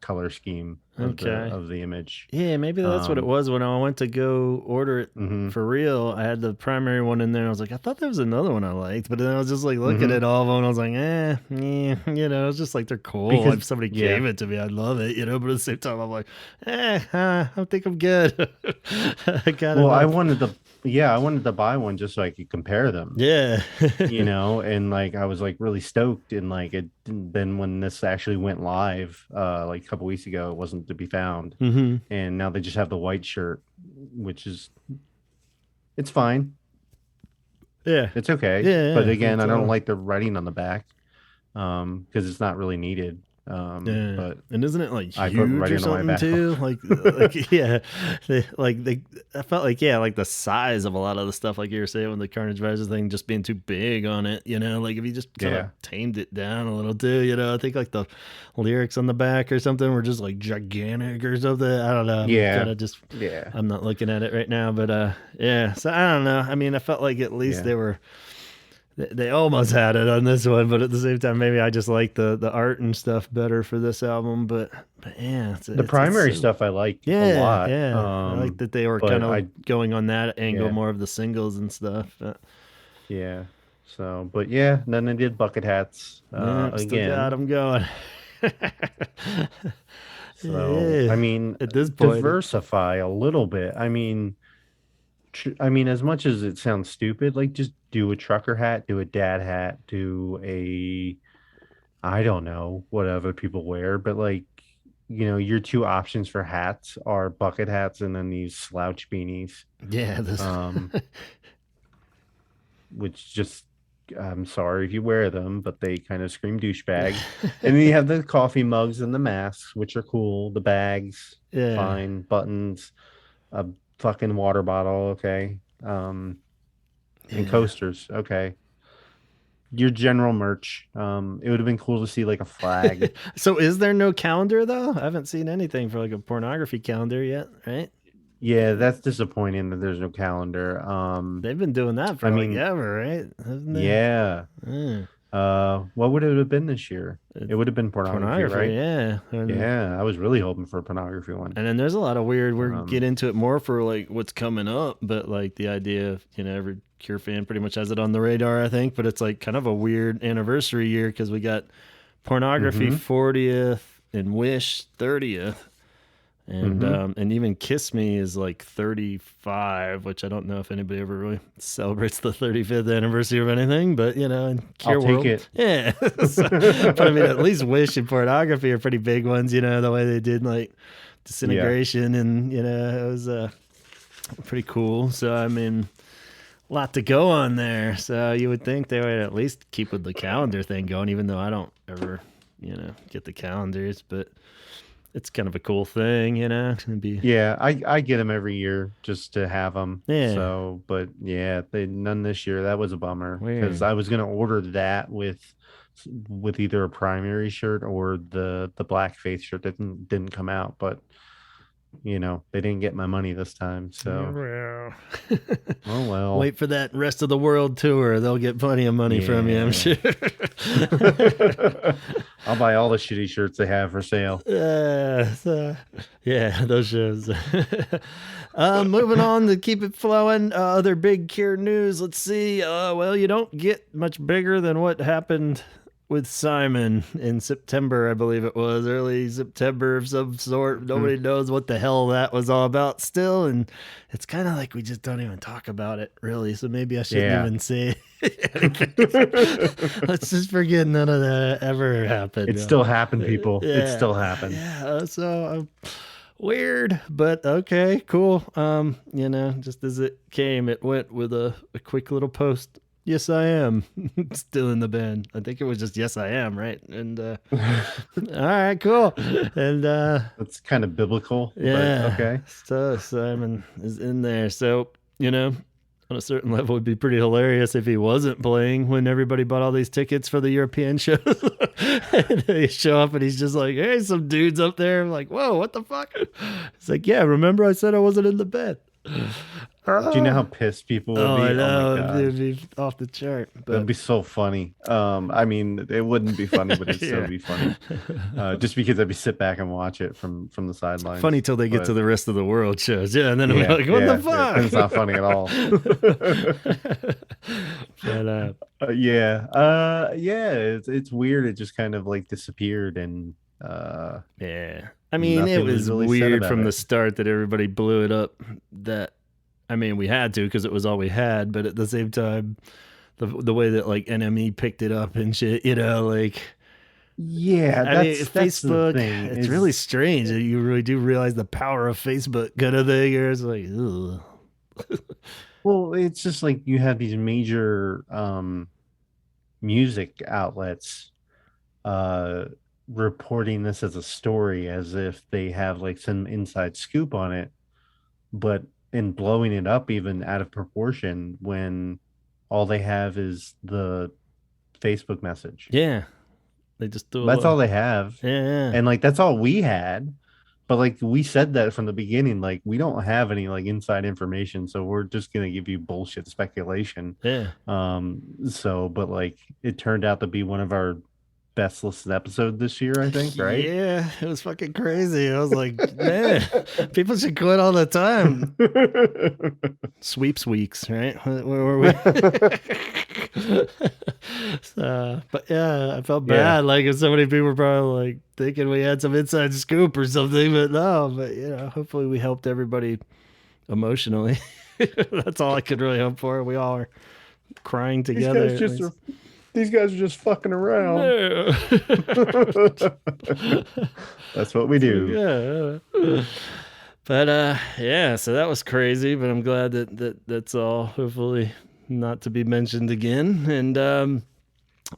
color scheme Okay. of the image. Yeah, maybe that's what it was when I went to go order it Mm-hmm, for real. I had the primary one in there. I was like, I thought there was another one I liked, but then I was just like looking mm-hmm. at all of them, and I was like, I was just like, they're cool. Because If somebody yeah, gave it to me, I'd love it, But at the same time, I'm like, I think I'm good. I got well, enough. I wanted to buy one just so I could compare them, Yeah. and like I was like really stoked, and like then when this actually went live like a couple weeks ago, it wasn't to be found, hmm and now they just have the white shirt, which is it's fine, Yeah. it's okay, but Yeah. again, I don't like the writing on the back because it's not really needed, Yeah, but and isn't it like I put huge or writing on my something back. too? Yeah, they I felt like like the size of a lot of the stuff, like you were saying with the Carnage Rising thing, just being too big on it. Like if you just kind of Yeah, tamed it down a little too. I think like the lyrics on the back or something were just like gigantic or something. I don't know. I'm kind yeah, of just yeah, I'm not looking at it right now, but yeah. So I don't know. I mean, I felt like at least yeah. they almost had it on this one, but at the same time, maybe I just like the art and stuff better for this album. But yeah, The it's primary so stuff I like a yeah, lot. yeah. I like that they were kind But of going on that angle yeah, more of the singles and stuff. But yeah. So, but yeah, then I did bucket hats yeah, still got again. them going. So, Yeah, I mean, at this point, diversify a little bit. I mean, as much as it sounds stupid, like just do a trucker hat, do a dad hat, do a, I don't know what other people wear, but like, your two options for hats are bucket hats and then these slouch beanies. yeah, this. Um, which just I'm sorry if you wear them, but they kind of scream douchebag. And then you have the coffee mugs and the masks, which are cool. The bags, Yeah, fine. Buttons, a fucking water bottle, okay. And yeah. coasters, okay. Your general merch. It would have been cool to see like a flag. So is there no calendar though? I haven't seen anything for like a pornography calendar yet, right? Yeah, that's disappointing that there's no calendar. They've been doing that I for like mean, ever, right? Haven't they? yeah. Mm. What would it have been this year? It's It would have been pornography, pornography, right? yeah. Yeah, I was really hoping for a pornography one. And then there's a lot of weird. We'll get Um, into it more for like what's coming up, but like the idea of every Cure fan pretty much has it on the radar, I think. But it's like kind of a weird anniversary year because we got pornography mm-hmm, 40th and Wish 30th. mm-hmm. And even Kiss Me is like 35, which I don't know if anybody ever really celebrates the 35th anniversary of anything, but in I'll Cure take World, it. yeah. But I mean, at least Wish and Pornography are pretty big ones, the way they did like Yeah, Disintegration, and it was pretty cool. So I mean, a lot to go on there. So you would think they would at least keep with the calendar thing going, even though I don't ever, get the calendars, but it's kind of a cool thing, It'd be yeah. I get them every year just to have them. yeah, So, but yeah, they none this year. That was a bummer because weird. I was gonna order that with either a primary shirt or the black faith shirt that didn't come out, but they didn't get my money this time. So, Yeah. oh well. Wait for that rest of the world tour. They'll get plenty of money from you, I'm Yeah. sure. I'll buy all the shitty shirts they have for sale. Yeah, those shows. Moving on to keep it flowing. Other big Cure news. Let's see. Well, you don't get much bigger than what happened with Simon in September, I believe it was, early September of some sort. Nobody knows what the hell that was all about still. And it's kind of like we just don't even talk about it, really. So maybe I shouldn't Yeah. even say it. Let's just forget none of that ever happened. It still happened, people. It Yeah. still happened. Yeah. So weird, but okay, cool. Just as it came, it went with a quick little post. Yes, I am still in the band. I think it was just yes, I am, right? And all right, cool. And That's kind of biblical, yeah, but okay. so Simon is in there. So on a certain level, it'd be pretty hilarious if he wasn't playing when everybody bought all these tickets for the European shows. And they show up and he's just like, "Hey, some dudes up there." I'm like, "Whoa, what the fuck?" It's like, "Yeah, remember I said I wasn't in the bed." Do you know how pissed people would Oh, I be? Oh my know. god. It'd be off the chart. That'd But be so funny. I mean, it wouldn't be funny, but it'd still yeah. be funny. Just because I'd be sit back and watch it from the Funny sidelines. till they get to But the rest of the world shows. Yeah, and then I'm yeah, like, what the yeah, then it's fuck? not funny at all. But Yeah, yeah, it's weird. It just kind of like disappeared, and yeah. I mean, it nothing was was really said weird about from the it. start that everybody blew it up. That I mean, we had to because it was all we had, but at the same time, the way that like NME picked it up and shit, like Yeah, I mean, that's the Facebook, thing it's really is, strange that you really do realize the power of Facebook kind of thing. Or it's like, ugh. well, it's just like you have these major music outlets uh reporting this as a story as if they have like some inside scoop on it, but in blowing it up even out of proportion when all they have is the Facebook message. Yeah, they just do a That's little, all they have. yeah, And like that's all we had. But like we said that from the beginning, like we don't have any like inside information, so we're just gonna give you bullshit speculation. yeah. So but like it turned out to be one of our best listened episode this year, I think, right? Yeah, it was fucking crazy. I was like, man, people should quit all the time. Sweeps weeks, right? Where were we? So, but yeah, I felt Yeah. bad. Like if so many people were probably like thinking we had some inside scoop or something, but no. But hopefully we helped everybody emotionally. That's all I could really hope for. We all are crying together. These guys are just fucking around. No. That's what we do. Yeah. But yeah, so that was crazy, but I'm glad that's all hopefully not to be mentioned again. And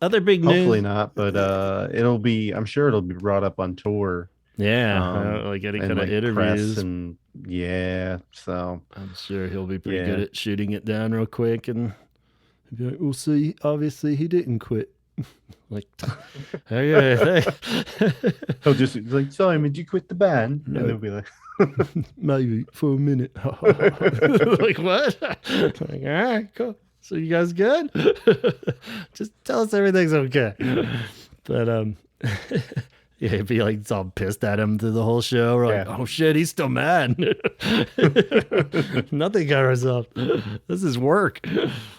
other big news. Hopefully not, but I'm sure it'll be brought up on tour. Yeah, like any kind of interviews. Press and yeah, so I'm sure he'll be pretty good at shooting it down real quick and be like, "We'll see. Obviously, he didn't quit." Like, okay, he'll just be like, "Simon, did you quit the band?" No. And they'll be like, "Maybe for a minute." Like what? Like, all right, cool. So you guys good? Just tell us everything's okay. But yeah, it'd be like it's all pissed at him through the whole show. We're like, oh shit, he's still mad. Nothing got resolved. This is work.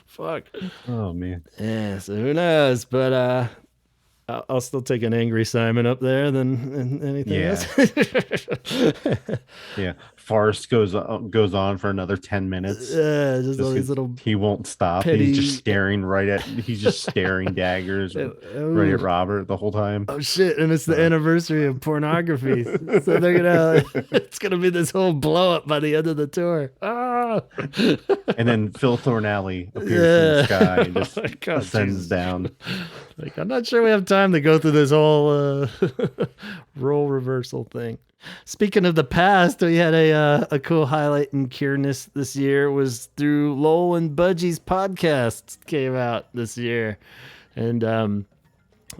Fuck. Oh man. Yeah, so who knows? But I'll still take an angry Simon up there than anything else. Yeah. Farce goes on for another 10 minutes. Yeah, just all these little. He won't stop. Petty... He's just staring He's just staring daggers right at Robert the whole time. Oh shit! And it's the anniversary of pornography, so they're gonna. It's gonna be this whole blow up by the end of the tour. Ah! And then Phil Thornalley appears in the sky and just ascends down. Like, I'm not sure we have time to go through this whole role reversal thing. Speaking of the past, we had a cool highlight in Cureness this year was through Lowell and Budgie's podcast came out this year. And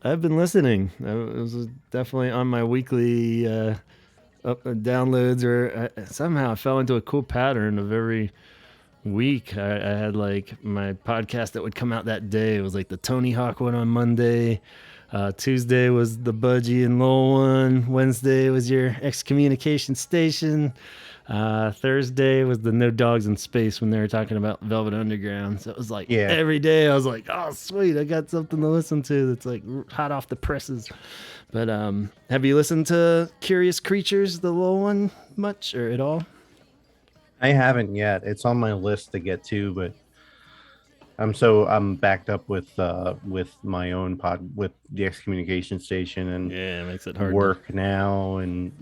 I've been listening. It was definitely on my weekly downloads, or somehow I fell into a cool pattern of every week. I had like my podcast that would come out that day. It was like the Tony Hawk one on Monday. Tuesday was the Budgie and Lowell one. Wednesday was your excommunication station. Thursday was the No Dogs in Space when they were talking about Velvet Underground. So it was like every day I was like, oh sweet, I got something to listen to that's like hot off the presses. But have you listened to Curious Creatures, the Lowell one, much or at all? I haven't yet. It's on my list to get to, but I'm backed up with my own pod with the excommunication station and it makes it hard work now, and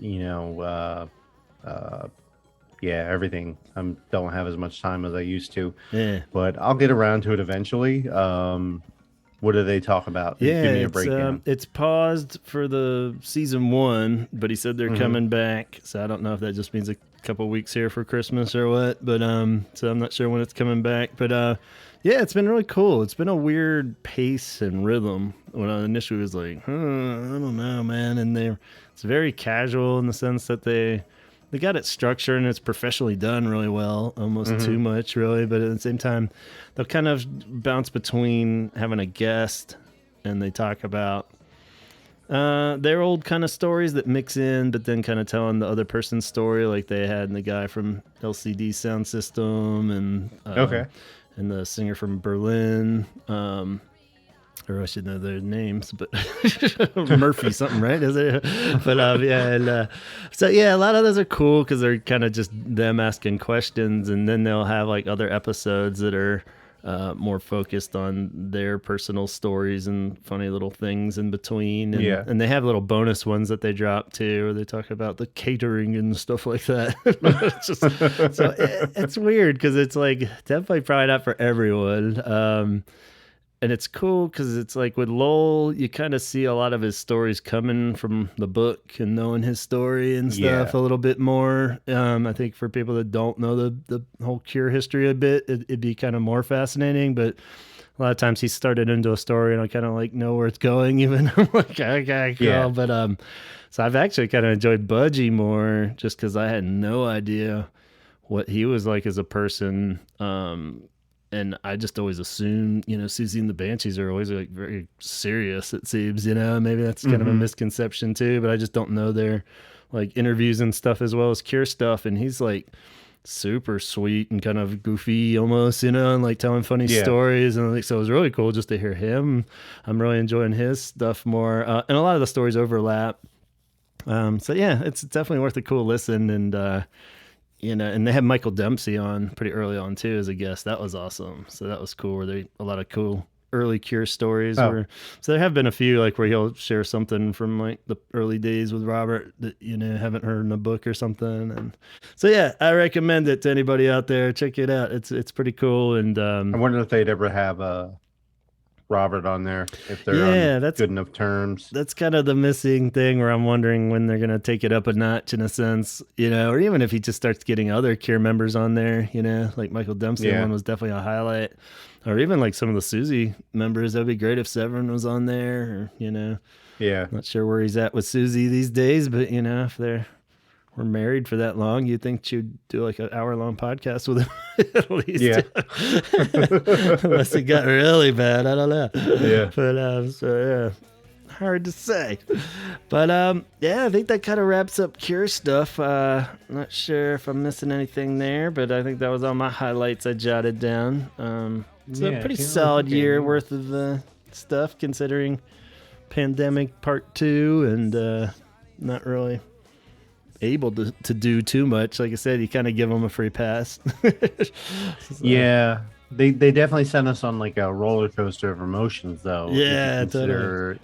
everything. I don't have as much time as I used to. Yeah, but I'll get around to it eventually. What do they talk about? Yeah, give me a breakdown. It's paused for the season 1, but he said they're coming back. So I don't know if that just means a couple weeks here for Christmas or what. But so I'm not sure when it's coming back. But yeah, it's been really cool. It's been a weird pace and rhythm. When I initially was like, I don't know, man. And it's very casual in the sense that they they got it structured and it's professionally done really well, almost too much really, but at the same time they'll kind of bounce between having a guest and they talk about their old kind of stories that mix in, but then kind of telling the other person's story, like they had the guy from LCD Sound System and and the singer from Berlin, or I should know their names, but Murphy something, right? Is it? But so yeah, a lot of those are cool because they're kind of just them asking questions, and then they'll have like other episodes that are more focused on their personal stories and funny little things in between. And, and they have little bonus ones that they drop too, where they talk about the catering and stuff like that. It's weird because it's like definitely probably not for everyone. And it's cool because it's like with Lowell, you kind of see a lot of his stories coming from the book and knowing his story and stuff a little bit more. I think for people that don't know the whole Cure history a bit, it'd be kind of more fascinating. But a lot of times he started into a story and I kind of like know where it's going even. I'm like, okay, cool. Yeah. But so I've actually kind of enjoyed Budgie more just because I had no idea what he was like as a person. And I just always assume, Susie and the Banshees are always like very serious, it seems, maybe that's kind of a misconception too, but I just don't know their like interviews and stuff as well as Cure stuff. And he's like super sweet and kind of goofy almost, and like telling funny stories. And like, so it was really cool just to hear him. I'm really enjoying his stuff more. And a lot of the stories overlap. So yeah, it's definitely worth a cool listen. And, and they had Michael Dempsey on pretty early on too as a guest. That was awesome. So that was cool. Where a lot of cool early Cure stories. So there have been a few like where he'll share something from like the early days with Robert that haven't heard in a book or something. And so yeah, I recommend it to anybody out there. Check it out. It's pretty cool. And I wonder if they'd ever have Robert on there if they're on good enough terms. That's kind of the missing thing where I'm wondering when they're going to take it up a notch in a sense, or even if he just starts getting other Cure members on there, like Michael Dempsey one was definitely a highlight, or even like some of the Susie members. That'd be great if Severin was on there, or, not sure where he's at with Susie these days, but if we're married for that long, you'd think she'd do like an hour-long podcast with him at least. Yeah. Unless it got really bad. I don't know. Yeah. But, hard to say. But, I think that kind of wraps up Cure stuff. Not sure if I'm missing anything there, but I think that was all my highlights I jotted down. It's a pretty solid year worth of stuff considering pandemic part 2 and not really able to do too much. Like I said, you kind of give them a free pass. Yeah, they definitely sent us on like a roller coaster of emotions though. Yeah, totally.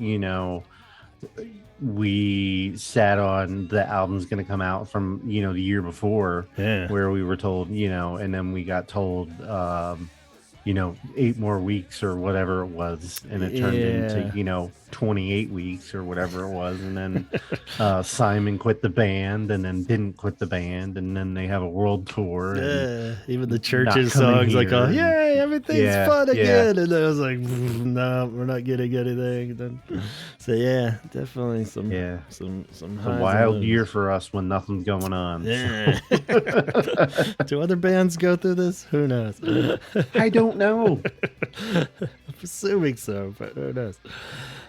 We sat on the album's going to come out from the year before, where we were told, and then we got told 8 more weeks or whatever it was, and it turned into 28 weeks or whatever it was, and then Simon quit the band and then didn't quit the band, and then they have a world tour. Even the church's songs like, "Oh, yay, everything's fun again," and I was like, "No, we're not getting anything." Then, so yeah, definitely some a wild year for us when nothing's going on. Yeah. Do other bands go through this? Who knows? I don't know. I'm assuming so, but who knows?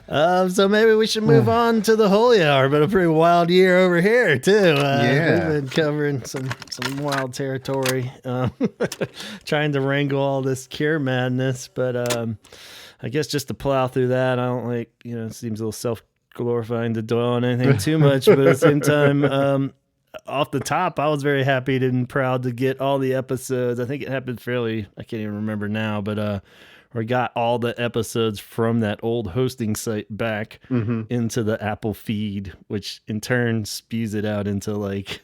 So maybe we should move on to the Holy Hour, but a pretty wild year over here too. We've been covering some wild territory, trying to wrangle all this Cure madness. But I guess just to plow through that, I don't like, it seems a little self-glorifying to dwell on anything too much. But at the same time, off the top, I was very happy and proud to get all the episodes. I think it happened I can't even remember now, but we got all the episodes from that old hosting site back into the Apple feed, which in turn spews it out into like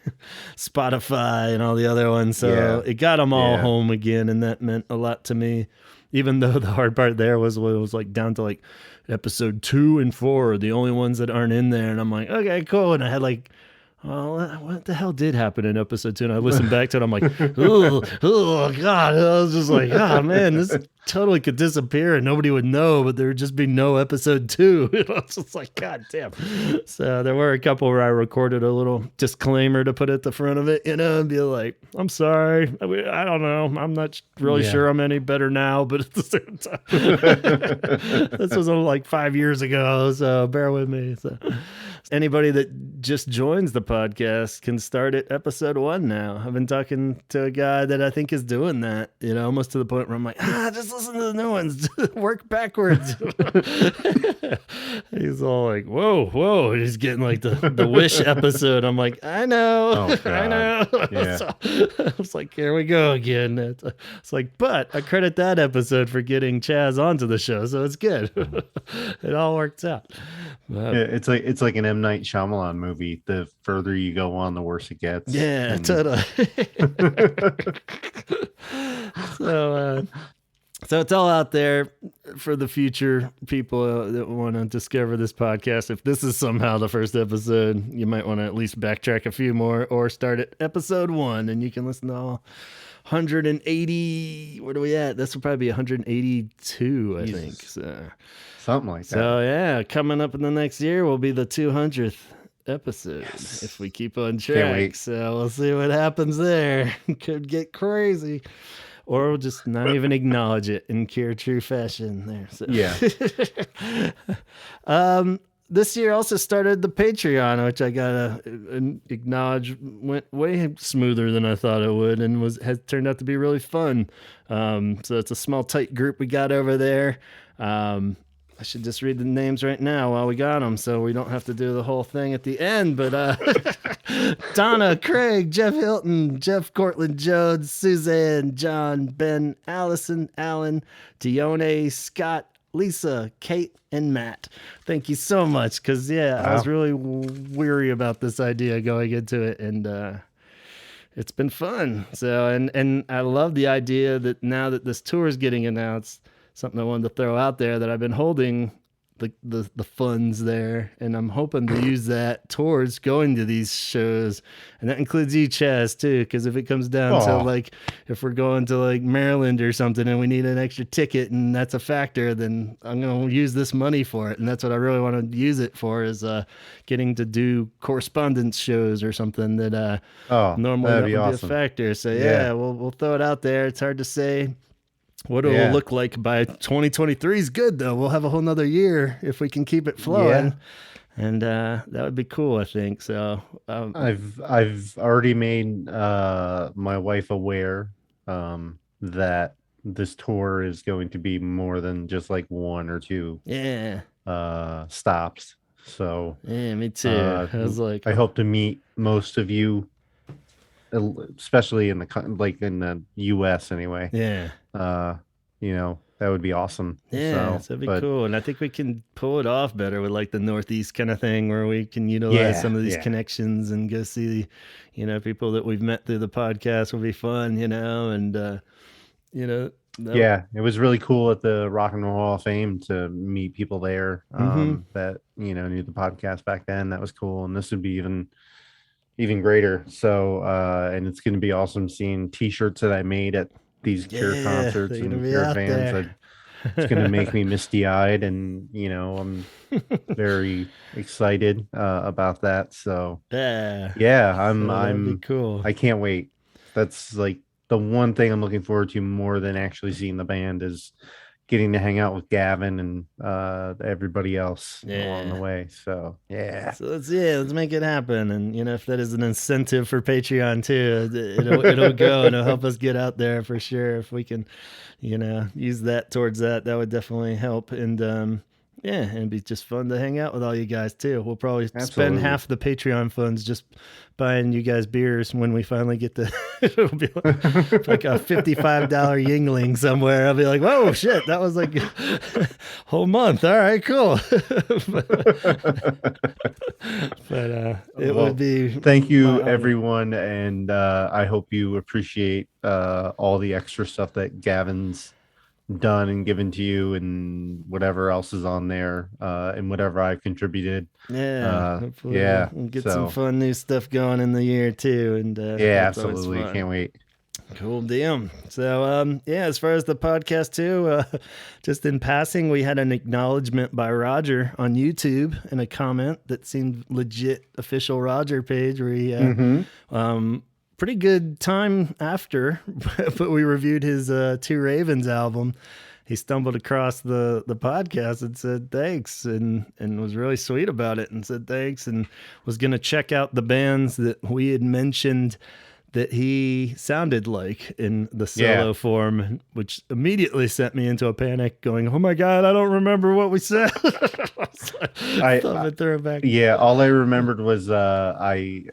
Spotify and all the other ones. So it got them all home again, and that meant a lot to me. Even though the hard part there was when it was like down to like episode 2 and 4 are the only ones that aren't in there, and I'm like, okay, cool. And I had like what the hell did happen in episode 2? And I listened back to it. I'm like, oh God. I was just like, oh man, this totally could disappear and nobody would know, but there would just be no episode 2. I was just like, God damn. So there were a couple where I recorded a little disclaimer to put at the front of it, and be like, I'm sorry. I don't know. I'm not really sure I'm any better now, but at the same time, this was like 5 years ago. So bear with me. So anybody that just joins the podcast can start at episode 1 now. I've been talking to a guy that I think is doing that, almost to the point where I'm like, just listen to the new ones, work backwards. He's all like, whoa. He's getting like the Wish episode. I'm like, I know. I know. Yeah. So, I was like, here we go again. It's like, but I credit that episode for getting Chaz onto the show, so it's good. It all works out. But, it's like an M. Night Shyamalan movie. The further you go on, the worse it gets. Yeah, totally. So it's all out there for the future people that want to discover this podcast. If this is somehow the first episode, you might want to at least backtrack a few more or start at episode 1 and you can listen to all 180. What are we at? This will probably be 182, I think. So, something like that. So yeah, coming up in the next year will be the 200th episode if we keep on track. So we'll see what happens there. Could get crazy. Or we'll just not even acknowledge it in pure true fashion there. So. Yeah. This year also started the Patreon, which I gotta acknowledge went way smoother than I thought it would, and has turned out to be really fun. So it's a small, tight group we got over there. I should just read the names right now while we got them, so we don't have to do the whole thing at the end. But Donna, Craig, Jeff Hilton, Jeff Cortland Jones, Suzanne, John, Ben, Allison, Alan, Dione, Scott, Lisa, Kate, and Matt. Thank you so much, because I was really weary about this idea going into it, and it's been fun. So and I love the idea that now that this tour is getting announced, something I wanted to throw out there, that I've been holding the funds there, and I'm hoping to use that towards going to these shows, and that includes you, Chaz, too, because if it comes down to like if we're going to like Maryland or something and we need an extra ticket and that's a factor, then I'm going to use this money for it, and that's what I really want to use it for, is getting to do correspondence shows or something that normally that would be a factor. So we'll throw it out there. It's hard to say what it will look like by 2023 is good, though. We'll have a whole nother year if we can keep it flowing. And that would be cool, I think. So I've already made my wife aware that this tour is going to be more than just like 1 or 2 stops. So me too. I was like, I hope to meet most of you, especially in the US anyway. That would be awesome. That'd be cool. And I think we can pull it off better with like the Northeast kind of thing, where we can utilize some of these connections and go see, people that we've met through the podcast. Will be fun, and it was really cool at the Rock and Roll Hall of Fame to meet people there that knew the podcast back then. That was cool, and this would be even greater. So and it's going to be awesome seeing t-shirts that I made at these Cure concerts and Cure fans. It's going to make me misty-eyed, and I'm very excited about that. So I'm cool. I can't wait. That's like the one thing I'm looking forward to more than actually seeing the band, is getting to hang out with Gavin and everybody else along the way. So let's make it happen. And if that is an incentive for Patreon too, it'll go and it'll help us get out there for sure. If we can use that towards that would definitely help. And and it'd be just fun to hang out with all you guys too. We'll probably spend half the Patreon funds just buying you guys beers when we finally get to it'll be like a $55 Yingling somewhere. I'll be like, whoa, shit, that was like a whole month. All right, cool. but it would be. Thank you, everyone, and I hope you appreciate all the extra stuff that Gavin's done and given to you, and whatever else is on there, and whatever I've contributed. Yeah, hopefully Yeah. we'll get some So fun new stuff going in the year too, and yeah, that's always absolutely. fun. Can't wait. Cool deal. So, yeah, as far as the podcast too, just in passing, we had an acknowledgement by Roger on YouTube and a comment that seemed legit official Roger page where he, pretty good time after, but we reviewed his Two Ravens album. He stumbled across the podcast and said thanks, and was really sweet about it and said thanks, and was going to check out the bands that we had mentioned that he sounded like in the solo form, which immediately sent me into a panic going, oh my God, I don't remember what we said. I thought I'd throw it back. Yeah, all I remembered was I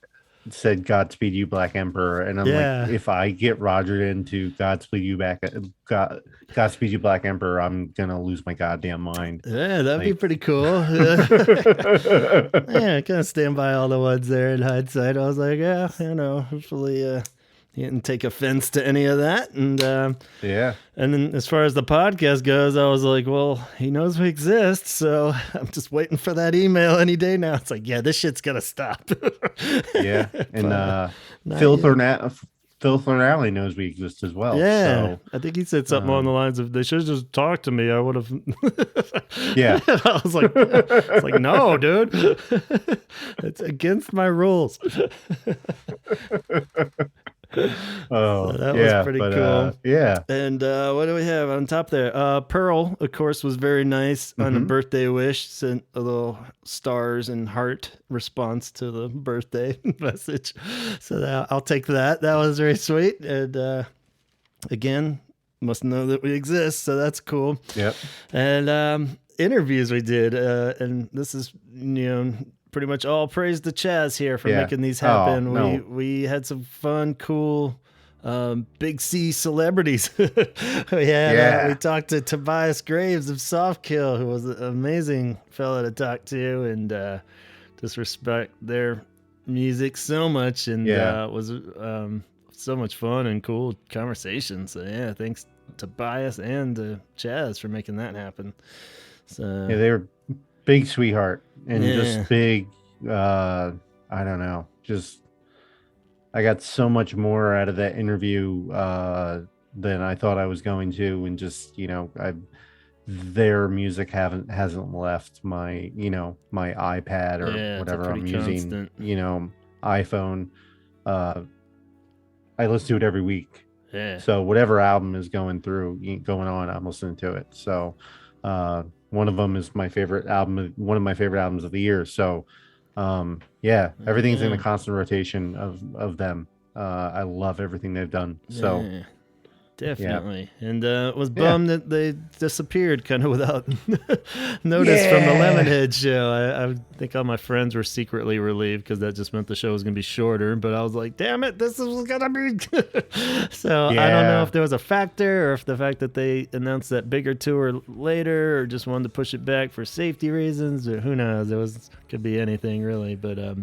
said Godspeed You Black Emperor, and I'm like, if I get Roger into Godspeed You Godspeed You Black Emperor, I'm gonna lose my goddamn mind. Yeah, that'd be pretty cool. Yeah, I kind of stand by all the ones there in hindsight. I was like, yeah, hopefully he didn't take offense to any of that. And yeah. And then as far as the podcast goes, I was like, well, he knows we exist, so I'm just waiting for that email any day now. It's like, yeah, this shit's gonna stop. Yeah. And Phil Thornalley knows we exist as well. Yeah. So, I think he said something along the lines of, they should have just talked to me. I would have. Yeah. I was like, no, dude. It's against my rules. Oh, so that was pretty cool. Yeah. And what do we have on top there? Pearl, of course, was very nice on a birthday wish. Sent a little stars and heart response to the birthday message. So I'll take that. That was very sweet. And again, must know that we exist. So that's cool. Yep. And interviews we did. And this is, pretty much all praise to Chaz here for making these happen. We had some fun, cool, big C celebrities. We talked to Tobias Graves of Softkill, who was an amazing fella to talk to, and just respect their music so much, and was so much fun and cool conversation. So yeah, thanks Tobias and Chaz for making that happen. So yeah, they were big sweetheart. And just big, I don't know, just I got so much more out of that interview than I thought I was going to, and just their music hasn't left my my iPad or whatever I'm using, iPhone. I listen to it every week. Yeah. So whatever album is going on, I'm listening to it. So. One of them is my favorite album, one of my favorite albums of the year. So, everything's in a constant rotation of them. I love everything they've done. So, definitely. And was bummed that they disappeared kind of without notice from the Lemonhead show. I think all my friends were secretly relieved because that just meant the show was going to be shorter. But I was like, damn it, this was going to be. So I don't know if there was a factor, or if the fact that they announced that bigger tour later, or just wanted to push it back for safety reasons, or who knows. Could be anything really. But I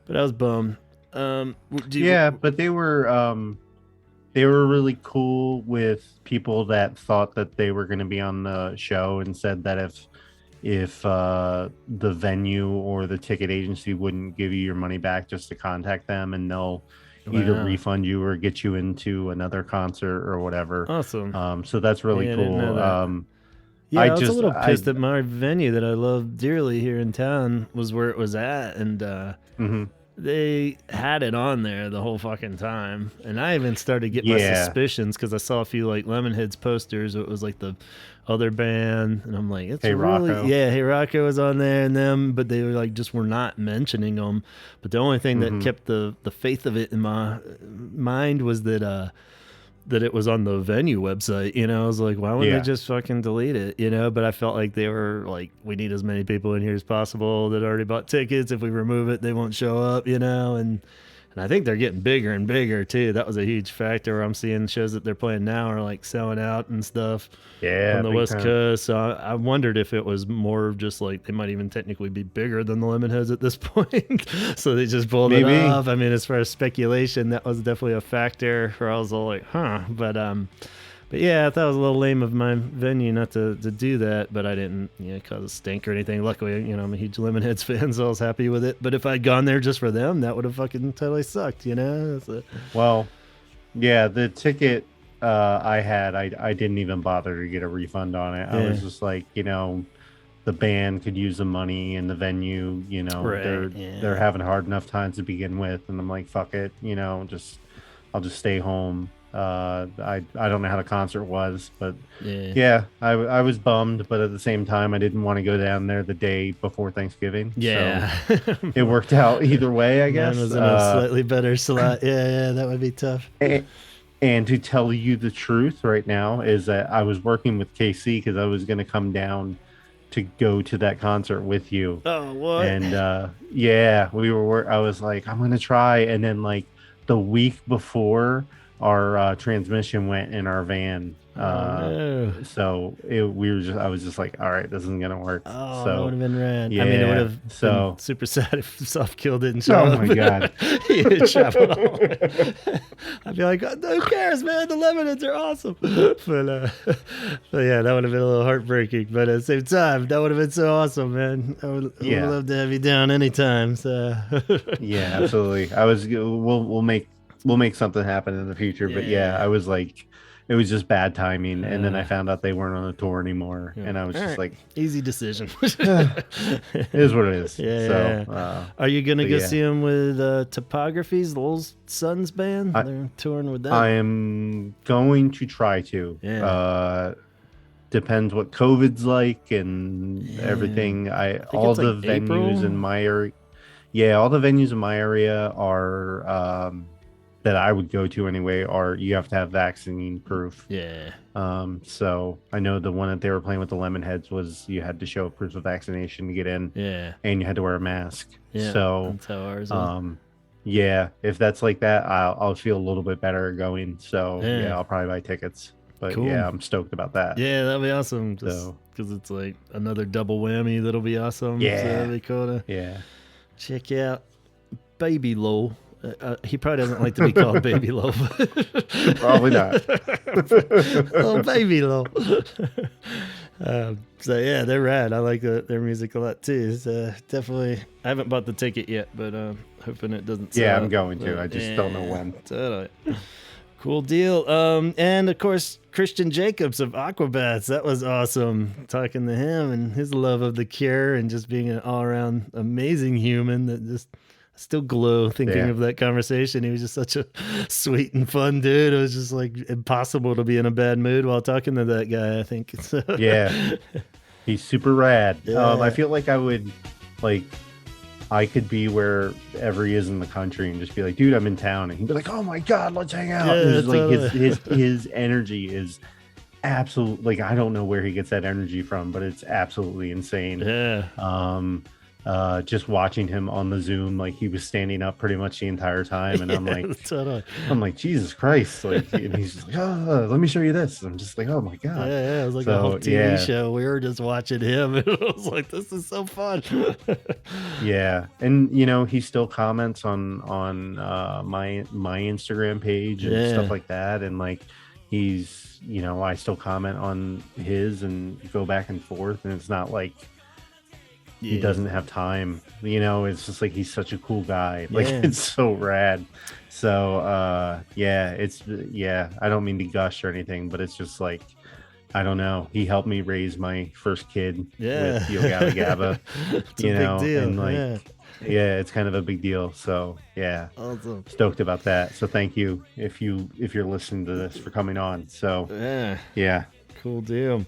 was bummed. But they were. They were really cool with people that thought that they were going to be on the show, and said that if the venue or the ticket agency wouldn't give you your money back, just to contact them, and they'll either refund you or get you into another concert or whatever. Awesome. So that's really cool. I was a little pissed that my venue that I love dearly here in town was where it was at, and they had it on there the whole fucking time, and I even started getting my suspicions because I saw a few like Lemonheads posters. It was like the other band, and I'm like, Hey Rocco was on there, and them, but they were like were not mentioning them. But the only thing that kept the faith of it in my mind was that it was on the venue website. I was like, why wouldn't they just fucking delete it? But I felt like they were like, we need as many people in here as possible that already bought tickets. If we remove it, they won't show up, and I think they're getting bigger and bigger too. That was a huge factor. I'm seeing shows that they're playing now are like selling out and stuff on the West Coast. So I wondered if it was more just like they might even technically be bigger than the Lemonheads at this point. So they just pulled it off. I mean, as far as speculation, that was definitely a factor where I was all like, huh. But But yeah, I thought it was a little lame of my venue not to do that, but I didn't, cause a stink or anything. Luckily, I'm a huge Lemonheads fan, so I was happy with it. But if I'd gone there just for them, that would have fucking totally sucked, So, Well, yeah, the ticket I had, I didn't even bother to get a refund on it. I was just like, the band could use the money and the venue, right, they're having hard enough times to begin with, and I'm like, fuck it, I'll just stay home. I don't know how the concert was, but I was bummed, but at the same time, I didn't want to go down there the day before Thanksgiving. Yeah, so it worked out either way, I guess. Mine was in a slightly better slot. Yeah, that would be tough. And to tell you the truth, right now is that I was working with KC because I was going to come down to go to that concert with you. Oh, what? And I was like, I'm going to try, and then like the week before, our transmission went in our van. No. So I was just like, all right, this isn't gonna work. Oh, so that would have been rad. Yeah, I mean, it would have been super sad if Soft Kill didn't show up. Oh my god. He had traveled all the way. I'd be like, who cares, man? The Lemonheads are awesome. But yeah, that would have been a little heartbreaking. But at the same time, that would have been so awesome, man. I would love to have you down anytime. So yeah, absolutely. We'll make something happen in the future. But I was like, it was just bad timing. And then I found out they weren't on the tour anymore. And I was just like, easy decision. It is what it is. Yeah. So, are you going to go see them with Topography's Lil Sons band? They're touring with them. I am going to try to. Yeah. Depends what COVID's like and everything. All the venues in my area. Yeah, all the venues in my area are that I would go to anyway, are you have to have vaccine proof. Yeah. So I know the one that they were playing with the Lemonheads was you had to show proof of vaccination to get in. Yeah. And you had to wear a mask. Yeah. So that's how ours is. Yeah, if that's like that, I'll feel a little bit better going. So I'll probably buy tickets. But cool. Yeah, I'm stoked about that. Yeah, that'll be awesome. Just because it's like another double whammy, that'll be awesome. Yeah. So that'll be cool to check out Baby Low. He probably doesn't like to be called Baby Low. Probably not. Oh, Baby Low. So yeah, they're rad. I like their music a lot too. It's, definitely, I haven't bought the ticket yet, but hoping it doesn't sell. Yeah, I'm going to. I just don't know when. Totally. Cool deal. And of course, Christian Jacobs of Aquabats. That was awesome. Talking to him and his love of The Cure and just being an all-around amazing human that just still glow thinking of that conversation. He was just such a sweet and fun dude. It was just like impossible to be in a bad mood while talking to that guy, I think. So. Yeah. He's super rad. Yeah. I feel like I could be wherever he is in the country and just be like, dude, I'm in town. And he'd be like, oh my God, let's hang out. Yeah, like his energy is absolutely, like, I don't know where he gets that energy from, but it's absolutely insane. Yeah. Just watching him on the Zoom, like he was standing up pretty much the entire time, and I'm like, Jesus Christ, like, and he's just like, oh, let me show you this. I'm just like, oh my God. Yeah, it was like a whole TV show. We were just watching him, and I was like, this is so fun. Yeah, and he still comments on my Instagram page and stuff like that, and like he's I still comment on his and go back and forth, and it's not like he doesn't have time, it's just like he's such a cool guy, like it's so rad. So I don't mean to gush or anything, but it's just like, I don't know, he helped me raise my first kid with Yo Gabba Gabba. It's a big deal. And like it's kind of a big deal. So awesome. Stoked about that. So thank you if you're listening to this for coming on. So cool deal.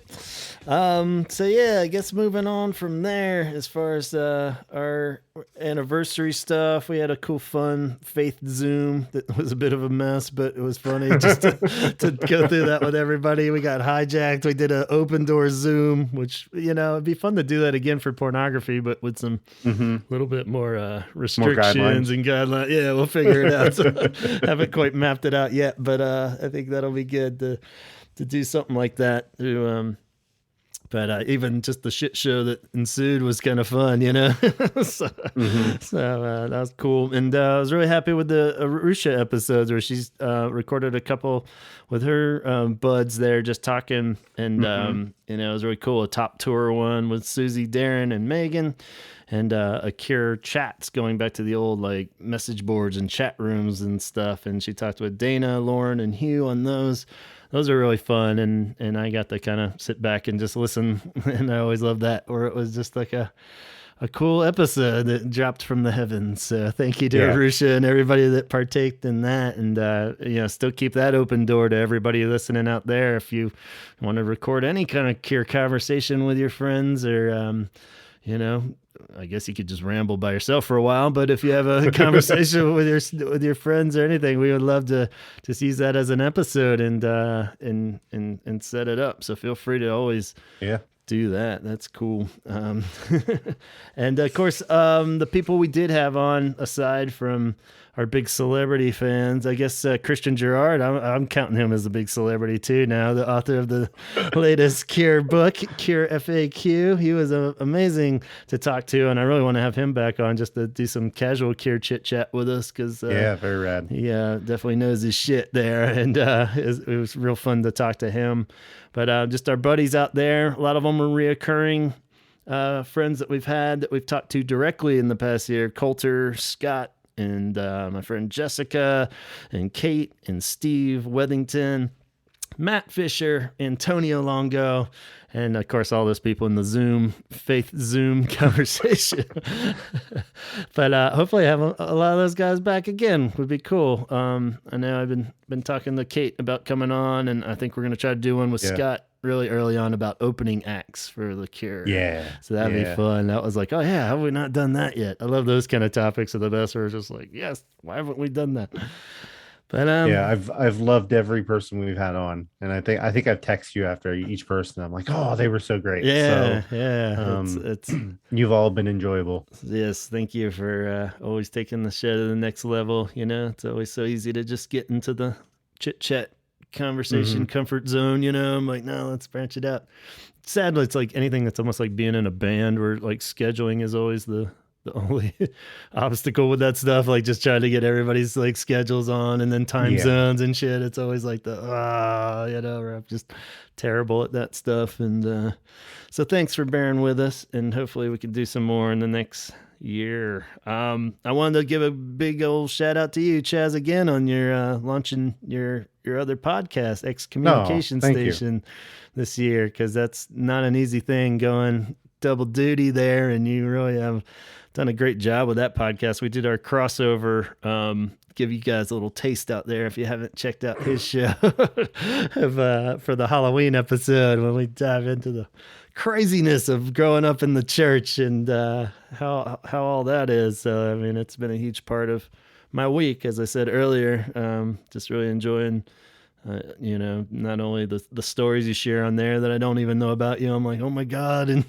So yeah, I guess moving on from there, as far as our anniversary stuff, we had a cool, fun Faith Zoom that was a bit of a mess, but it was funny just to go through that with everybody. We got hijacked. We did an open door Zoom, which it'd be fun to do that again for pornography, but with some little bit more restrictions and guidelines. Yeah, we'll figure it out. So haven't quite mapped it out yet, but I think that'll be good to do something like that to But even just the shit show that ensued was kind of fun, so Mm-hmm. that was cool. And I was really happy with the Arusha episodes where she's recorded a couple with her buds there just talking. And, Mm-hmm. it was really cool. A top tour one with Susie, Darren, and Megan. And a Cure chats going back to the old like message boards and chat rooms and stuff. And she talked with Dana, Lauren, and Hugh on those. Those are really fun, and I got to kind of sit back and just listen, and I always love that, where it was just like a cool episode that dropped from the heavens. So thank you to Yeah. Arusha and everybody that partaked in that, and still keep that open door to everybody listening out there. If you want to record any kind of Cure conversation with your friends, or you know, I guess you could just ramble by yourself for a while. But if you have a conversation with your friends or anything, we would love to just use that as an episode and set it up. So feel free to always Yeah. do that. That's cool. And of course, the people we did have on, aside from our big celebrity fans, I guess Christian Gerard, I'm counting him as a big celebrity too now, the author of the latest Cure book, Cure FAQ. He was amazing to talk to, and I really want to have him back on just to do some casual Cure chit chat with us, because Yeah, very rad. he definitely knows his shit there, and it was real fun to talk to him. But just our buddies out there, a lot of them are reoccurring friends that we've had that we've talked to directly in the past year. Coulter, Scott, and my friend Jessica, and Kate, and Steve Wethington, Matt Fisher, Antonio Longo, and of course all those people in the faith Zoom conversation. But hopefully have a lot of those guys back again would be cool. I know I've been talking to Kate about coming on, and I think we're going to try to do one with Scott really early on about opening acts for the Cure. Yeah. So that'd be fun. That was like, oh yeah, how have we not done that yet? I love those kind of topics are the best, where it's just like, yes, why haven't we done that? But yeah, I've loved every person we've had on, and I think I've texted you after each person. I'm like, oh, they were so great. Yeah, so, yeah. It's you've all been enjoyable. Yes, thank you for always taking the show to the next level. It's always so easy to just get into the chit chat conversation comfort zone. I'm like, no, let's branch it out. Sadly, it's like anything that's almost like being in a band, where like scheduling is always the only obstacle with that stuff. Like just trying to get everybody's like schedules on, and then time zones and shit. It's always like I'm just terrible at that stuff. And so thanks for bearing with us, and hopefully we can do some more in the next year. I wanted to give a big old shout out to you, Chaz, again on your launching your other podcast, Excommunication Station, this year, because that's not an easy thing, going double duty there, and you really have done a great job with that podcast. We did our crossover. Give you guys a little taste out there if you haven't checked out his show for the Halloween episode, when we dive into the craziness of growing up in the church and how all that is. So I mean, it's been a huge part of my week, as I said earlier. Just really enjoying not only the stories you share on there that I don't even know about. I'm like, oh my God, and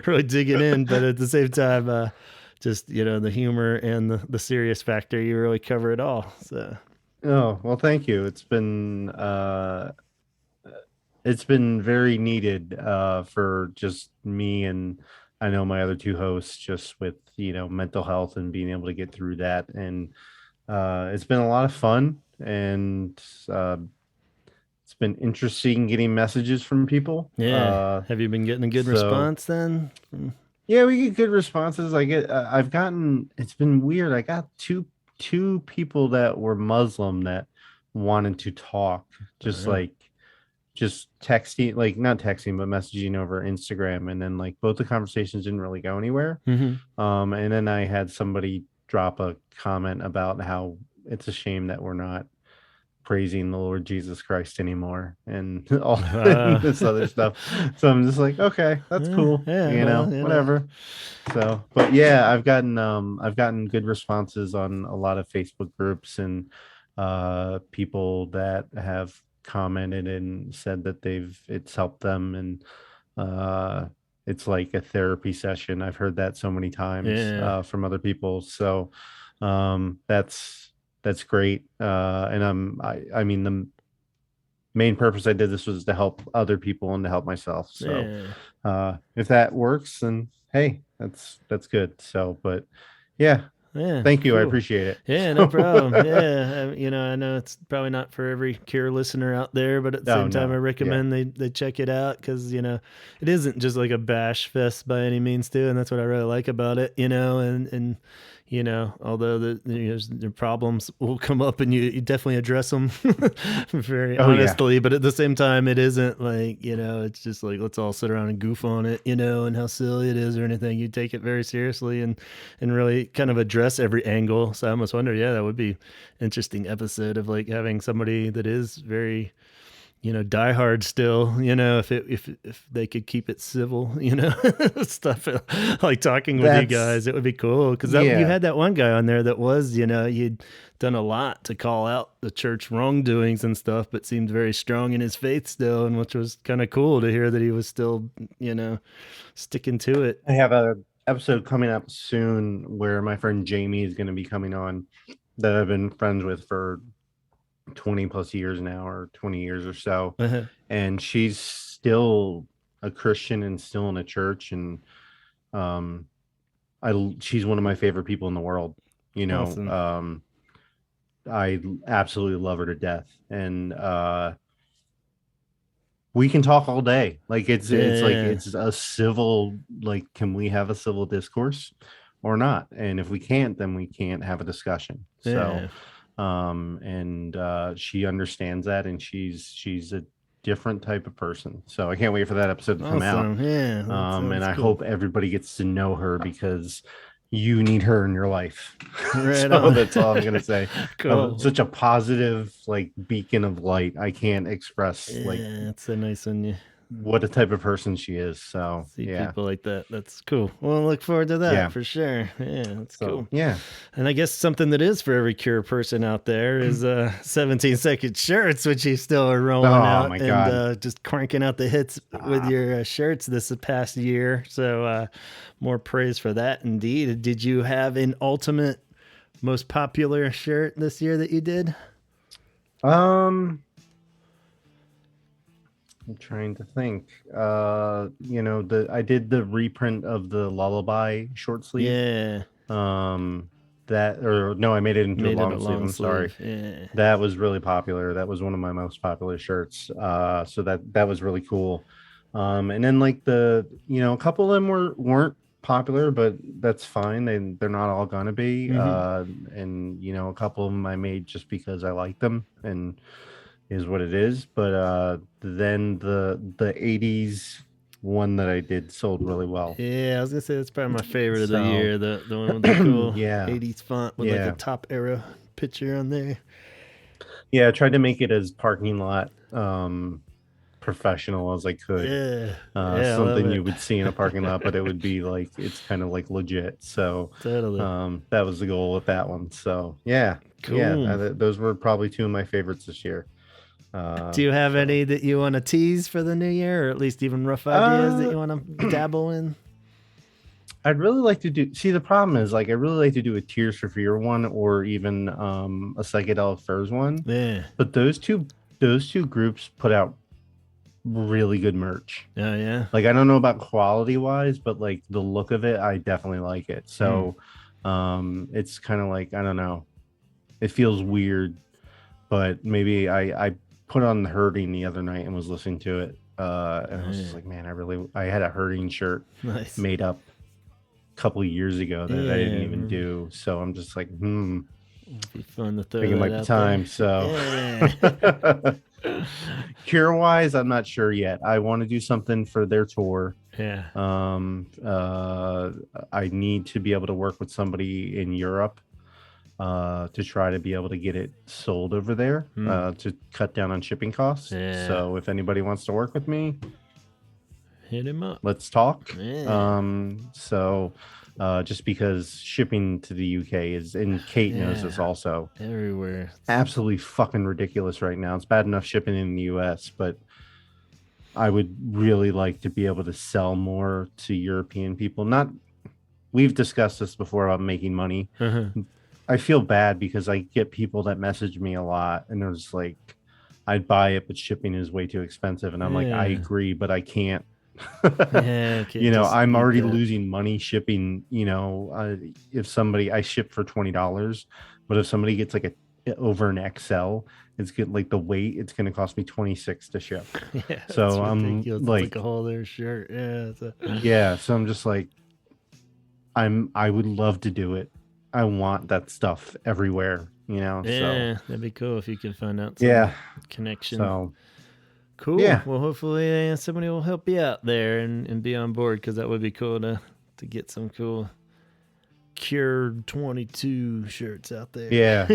really digging in, but at the same time, just the humor and the serious factor, you really cover it all. So oh well, thank you. It's been very needed for just me, and I know my other two hosts, just with mental health and being able to get through that. And it's been a lot of fun, and it's been interesting getting messages from people. Have you been getting a good response then? Yeah, we get good responses. It's been weird. I got two people that were Muslim that wanted to talk, just texting, like not texting, but messaging over Instagram. And then like both the conversations didn't really go anywhere. And then I had somebody drop a comment about how it's a shame that we're not praising the Lord Jesus Christ anymore, and all this other stuff. So I'm just like, okay, that's cool. Whatever. So, but yeah, I've gotten good responses on a lot of Facebook groups, and people that have commented and said that it's helped them, and it's like a therapy session. I've heard that so many times from other people. So that's great. And I mean, main purpose I did this was to help other people and to help myself. So Yeah. if that works, then hey, that's good. So, but yeah, Yeah, thank you. I cool. appreciate it. Yeah, no problem. Yeah, I know it's probably not for every Cure listener out there, but at the Oh same time, I no, yeah. recommend they check it out because it isn't just like a bash fest by any means, too, and that's what I really like about it. And although the problems will come up and you definitely address them very Oh yeah. honestly, but at the same time, it isn't like it's just like let's all sit around and goof on it, and how silly it is or anything. You take it very seriously and really kind of address every angle. So I almost wonder, yeah, that would be interesting episode of like having somebody that is very diehard still, if they could keep it civil, stuff like talking with you That's guys, it would be cool because you yeah. had that one guy on there that was, you'd done a lot to call out the church wrongdoings and stuff, but seemed very strong in his faith still, and which was kind of cool to hear that he was still, sticking to it. I have a episode coming up soon where my friend Jamie is going to be coming on that I've been friends with for 20 plus years now, or 20 years or so. And she's still a Christian and still in a church. And um, she's one of my favorite people in the world. You know, Awesome. I absolutely love her to death. And we can talk all day. Like it's like Yeah. it's a civil, like, can we have a civil discourse or not? And if we can't, then we can't have a discussion. So Yeah. and she understands that, and she's a different type of person. So I can't wait for that episode to come out. Awesome. Yeah, that And sounds I cool. hope everybody gets to know her, because you need her in your life. Right So on. that's all I'm gonna say. Cool. Such a positive, like, beacon of light. I can't express, like, Yeah, it's so nice when you what a type of person she is. So see yeah. people like that. That's cool. Well, I look forward to that Yeah. for sure. Yeah, that's So cool. yeah. And I guess something that is for every Cure person out there is 17-second shirts, which you still are rolling Oh out my and God. just cranking out the hits with your shirts this past year. So more praise for that indeed. Did you have an ultimate most popular shirt this year that you did? I'm trying to think. I did the reprint of the Lullaby short sleeve. Yeah. That, or no, I made it into a Made it a long sleeve. long I'm sorry. sleeve. Yeah. That was really popular. That was one of my most popular shirts. So that was really cool. And then, like, a couple of them weren't popular, but that's fine. They're not all gonna be. And a couple of them I made just because I like them, and is what it is. But then the 80s one that I did sold really well. Yeah, I was gonna say that's probably my favorite of the So year. The one with the cool yeah, 80s font with like a yeah, top arrow picture on there. yeah. I tried to make it as parking lot professional as I could. Yeah, yeah, I love Something you it. would see in a parking lot, but it would be like, it's kind of like legit. So Totally that was the goal with that one. So yeah, yeah. cool. Those were probably two of my favorites this year. Do you have So. any that you want to tease for the new year, or at least even rough ideas that Uh, you want to dabble in? I'd really like to do. See, the problem is, like, I really like to do a Tears for Fear one, or even a Psychedelic Furs one. Yeah. But those two groups put out really good merch. Oh yeah. Like, I don't know about quality wise, but like the look of it, I definitely like it. So it's kind of like, I don't know. It feels weird, but maybe I put on the Hurting the other night and was listening to it. And I was just like, man, I had a Hurting shirt Nice. made up couple of years ago that I didn't even do. So I'm just like, It'd be fun to I throw think it that might be out time. there. So Yeah. Cure wise, I'm not sure yet. I want to do something for their tour. Yeah. I need to be able to work with somebody in Europe to try to be able to get it sold over there to cut down on shipping costs. Yeah. So if anybody wants to work with me, Hit him up. let's talk. Yeah. Just because shipping to the UK is, and Kate knows this also, everywhere. absolutely fucking ridiculous right now. It's bad enough shipping in the US, but I would really like to be able to sell more to European people. We've discussed this before about making money. I feel bad because I get people that message me a lot and they're just like, I'd buy it, but shipping is way too expensive. And I'm like, I Yeah. agree, but I can't. Yeah, can't just I'm eat already that. losing money shipping. If somebody I ship for $20, but if somebody gets like a over an XL, it's good. Like the weight, it's going to cost me 26 to ship. Yeah, it's So I'm ridiculous. It's like a like, whole other shirt. Yeah. yeah. So I'm just like, I would love to do it. I want that stuff everywhere. So Yeah, that'd be cool if you could find out some yeah. connection. So Cool. yeah. Well, hopefully somebody will help you out there and be on board, because that would be cool to get some cool Cured 22 shirts out there. Yeah.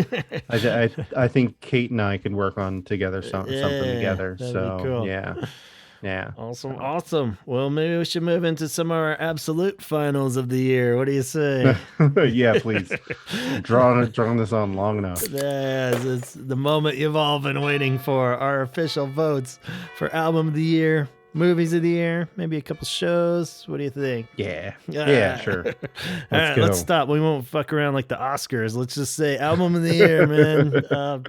I think Kate and I could work on together something Yeah, together. that'd be So cool. yeah. Yeah. Awesome, So awesome. Well, maybe we should move into some of our absolute finals of the year. What do you say? yeah, please. Drawn this on long enough. Yes, it's the moment you've all been waiting for. Our official votes for album of the year, movies of the year, maybe a couple shows. What do you think? Yeah. Yeah, sure. All Let's right, go. let's stop. We won't fuck around like the Oscars. Let's just say album of the year, man.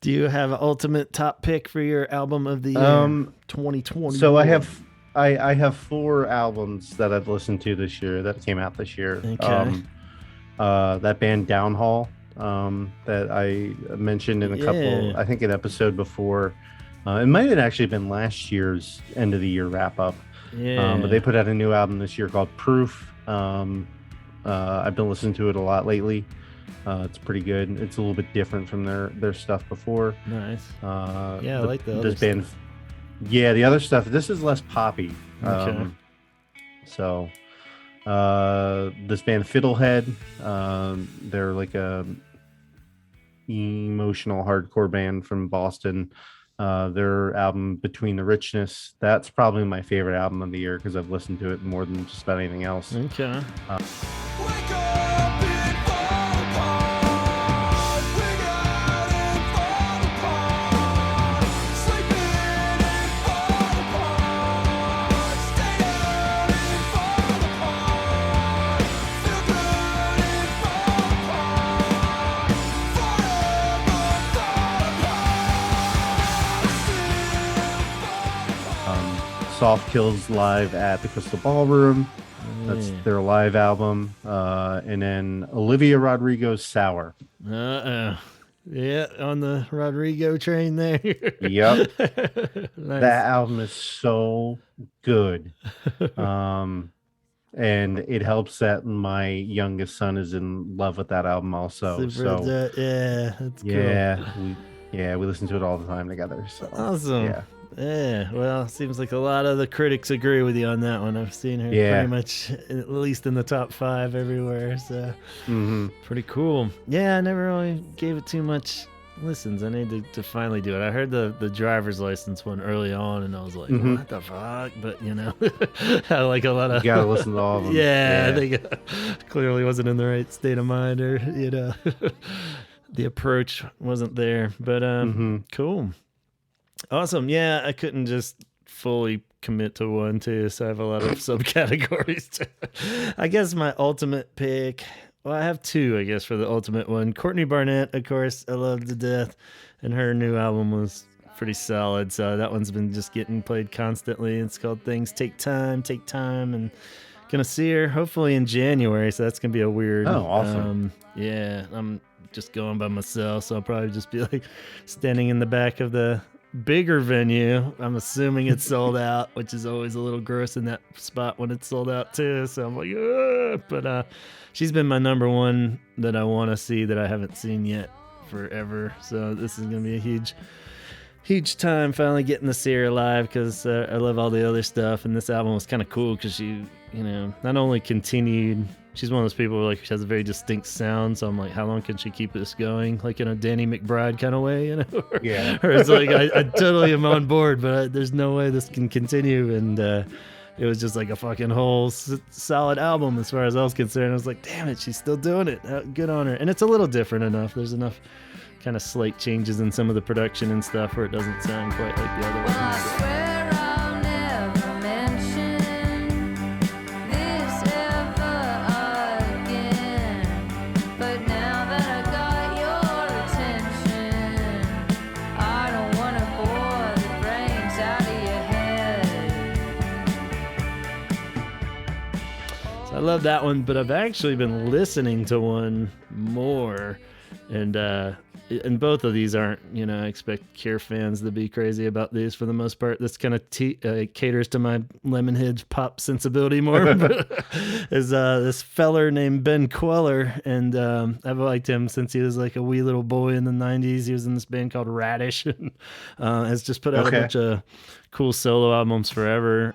Do you have an ultimate top pick for your album of the year? 2020. So I have 4 albums that I've listened to this year that came out this year. Okay. That band Downhaul, that I mentioned in a couple, I think an episode before. It might have actually been last year's end of the year wrap up. Yeah. But they put out a new album this year called Proof. I've been listening to it a lot lately. It's pretty good. It's a little bit different from their stuff before. Nice. Yeah, I like the other this band. stuff. Yeah, the other stuff. This is less poppy. Okay. So, this band Fiddlehead, they're like a emotional hardcore band from Boston. Their album Between the Richness, that's probably my favorite album of the year because I've listened to it more than just about anything else. Okay. Soft Kills live at the Crystal Ballroom. That's their live album. And then Olivia Rodrigo's Sour. Yeah, on the Rodrigo train there. Yep. Nice. That album is so good. And it helps that my youngest son is in love with that album also. Yeah, that's cool. We listen to it all the time together. So awesome. Yeah, well, seems like a lot of the critics agree with you on that one. I've seen her pretty much at least in the top 5 everywhere, so pretty cool. Yeah, I never really gave it too much listens. I need to finally do it. I heard the driver's license one early on, and I was like, what the fuck? But, I like a lot of... You gotta listen to all of them. Yeah, I think clearly wasn't in the right state of mind, or, the approach wasn't there. But, cool. Awesome. Yeah, I couldn't just fully commit to one too, so I have a lot of subcategories. I guess my ultimate pick, well, I have 2, I guess, for the ultimate one. Courtney Barnett, of course, I love to death, and her new album was pretty solid, so that one's been just getting played constantly. It's called Things Take Time, and gonna see her hopefully in January, so that's gonna be a weird... Oh, awesome. Yeah, I'm just going by myself, so I'll probably just be like standing in the back of the bigger venue. I'm assuming it's sold out, which is always a little gross in that spot when it's sold out too. So I'm like, ugh. But she's been my number one that I want to see that I haven't seen yet forever. So this is gonna be a huge time finally getting to see her live, because I love all the other stuff, and this album was kind of cool because she, not only continued. She's one of those people who, she has a very distinct sound, so I'm like, how long can she keep this going? Like in a Danny McBride kind of way, Yeah. Or it's like, I totally am on board, but there's no way this can continue. And it was just like a fucking whole solid album as far as I was concerned. I was like, damn it, she's still doing it. Good on her. And it's a little different enough. There's enough kind of slight changes in some of the production and stuff where it doesn't sound quite like the other ones. But now that I got your attention, I don't love that one, but I've actually been listening to one more, and both of these aren't, I expect Cure fans to be crazy about these for the most part. This kind of caters to my Lemonhead pop sensibility more. But is this feller named Ben Queller, and I've liked him since he was like a wee little boy in the 90s. He was in this band called Radish, and has just put out a bunch of cool solo albums forever.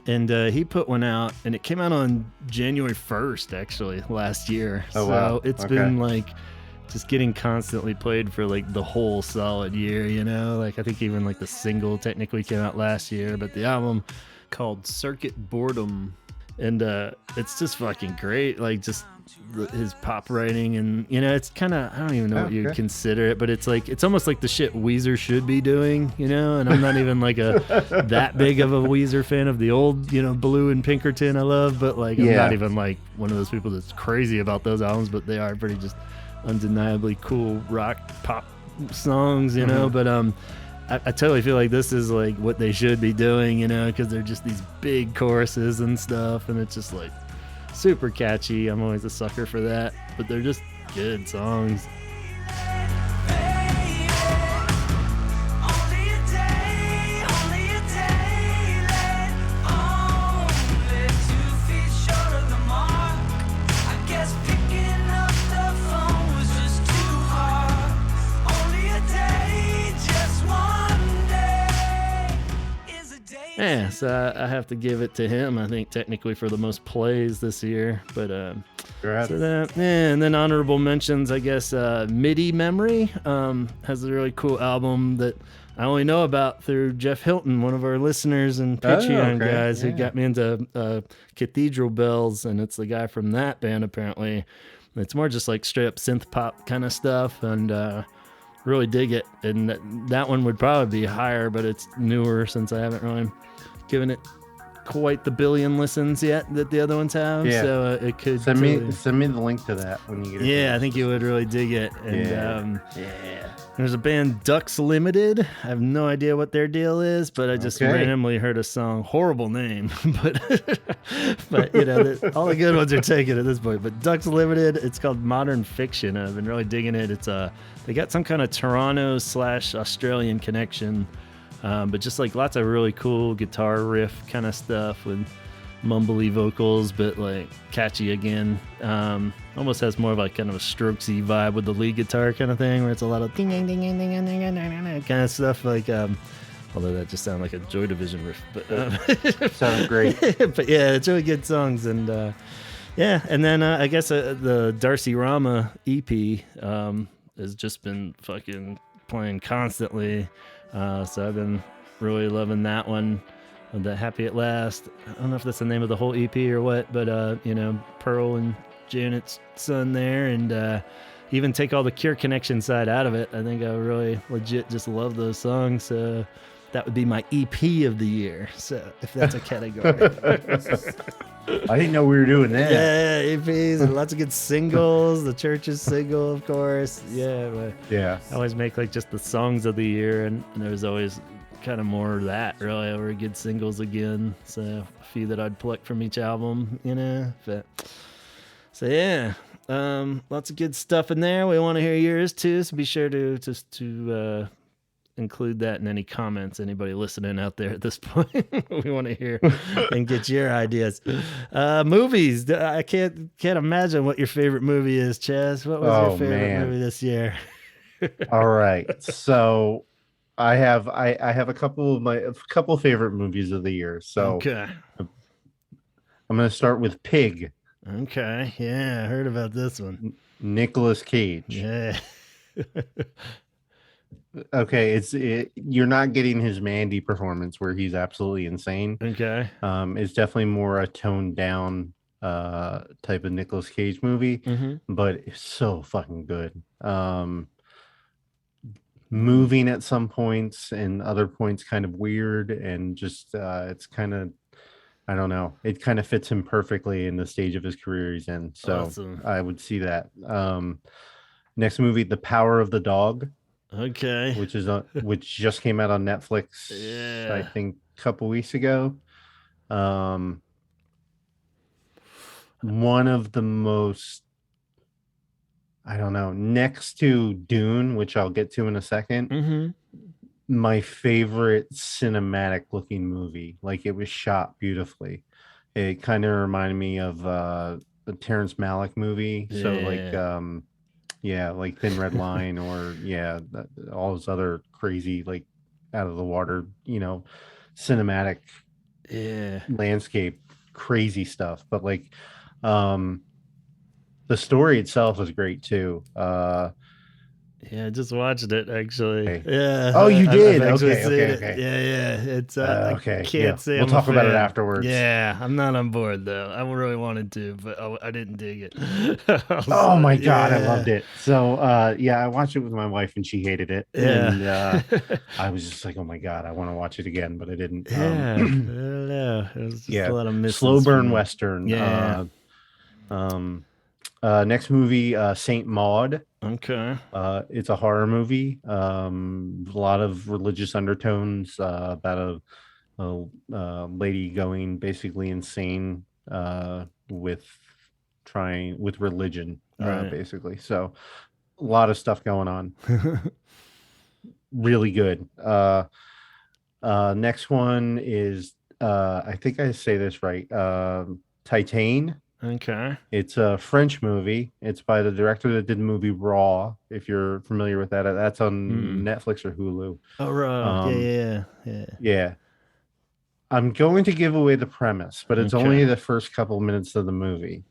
And he put one out, and it came out on January 1st, actually, last year. Oh, so wow. It's been like just getting constantly played for like the whole solid year, Like I think even like the single technically came out last year, but the album called Circuit Boredom, and it's just fucking great. Like just his pop writing, and it's kind of, I don't even know what you'd consider it, but it's almost like the shit Weezer should be doing, and I'm not even like that big of a Weezer fan of the old, Blue and Pinkerton I love, but like I'm not even like one of those people that's crazy about those albums, but they are pretty just undeniably cool rock pop songs, but I totally feel like this is like what they should be doing, because they're just these big choruses and stuff, and it's just like super catchy. I'm always a sucker for that, but they're just good songs. Yeah, so I have to give it to him, I think, technically for the most plays this year. But and then honorable mentions, I guess, MIDI Memory has a really cool album that I only know about through Jeff Hilton, one of our listeners and Patreon guys who got me into Cathedral Bells, and it's the guy from that band, apparently. It's more just like straight up synth pop kind of stuff, and really dig it. And that one would probably be higher, but it's newer since I haven't really given it quite the billion listens yet that the other ones have. So it could send me the link to that when you get it. I think you would really dig it. And there's a band, Ducks Limited. I have no idea what their deal is, but I just randomly heard a song. Horrible name, but all the good ones are taken at this point. But Ducks Limited, it's called Modern Fiction. I've been really digging it. It's they got some kind of Toronto/Australian connection, but just like lots of really cool guitar riff kind of stuff with mumbly vocals, but like catchy again. Almost has more of like kind of a Strokesy vibe with the lead guitar kind of thing, where it's a lot of ding ding ding ding ding ding ding kind of stuff. Like, although that just sounded like a Joy Division riff, but sounds great. But yeah, it's really good songs, and and then I guess the Darcy Rama EP has just been fucking playing constantly. So I've been really loving that one. The Happy at Last. I don't know if that's the name of the whole EP or what, but Pearl and Janet's son there, and even take all the Cure connection side out of it. I think I really legit just love those songs. So that would be my EP of the year. So if that's a category. I didn't know we were doing that. Yeah, EPs and lots of good singles. The Church's single, of course. I always make like just the songs of the year, and there's always kind of more of that, really, over good singles again. So a few that I'd pluck from each album, But so lots of good stuff in there. We want to hear yours too, so be sure to include that in any comments. Anybody listening out there at this point, we want to hear and get your ideas. Movies. I can't imagine what your favorite movie is, Chaz. What was your favorite movie this year? All right, so I have a couple favorite movies of the year. So I'm going to start with Pig. Okay, yeah, I heard about this one. Nicolas Cage. Yeah. Okay, you're not getting his Mandy performance where he's absolutely insane. Okay. It's definitely more a toned down type of Nicolas Cage movie, but it's so fucking good. Moving at some points and other points kind of weird, and just it's kind of, I don't know, it kind of fits him perfectly in the stage of his career he's in. So awesome. I would see that. Next movie, The Power of the Dog. Okay. Which just came out on Netflix, I think a couple weeks ago. one of the most, I don't know, next to Dune, which I'll get to in a second, Mm-hmm. my favorite cinematic looking movie. Like it was shot beautifully. It kind of reminded me of the Terrence Malick movie. So like Yeah. yeah, like Thin Red Line, or yeah, all those other crazy like out of the water, cinematic Yeah. landscape crazy stuff. But like um the story itself is great too. Yeah, I just watched it actually. Okay. Oh, Yeah, you I've did? actually Okay, seen okay, it. okay. Yeah, yeah. It's I Okay, yeah. can't say We'll I'm a talk about it fan. afterwards. Yeah, I'm not on board though. I really wanted to, but I didn't dig it. Oh my God, I loved Yeah, it. So yeah, I watched it with my wife and she hated it. yeah, And I was just like, oh my God, I want to watch it again, but I didn't. yeah. I don't know. It was just a Yeah, lot of slow misses for burn me. western. Yeah. Um Next movie, Saint Maud. Okay. It's a horror movie. A lot of religious undertones, about a lady going basically insane with with religion, Right. basically. So a lot of stuff going on. Really good. Next one is I think I say this right. Titan. Okay. It's a French movie. It's by the director that did the movie Raw. If you're familiar with that, that's Hmm. on Netflix or Hulu. Oh, right. Yeah, Um, yeah, yeah. yeah, I'm going to give away the premise, but it's Okay. only the first couple minutes of the movie.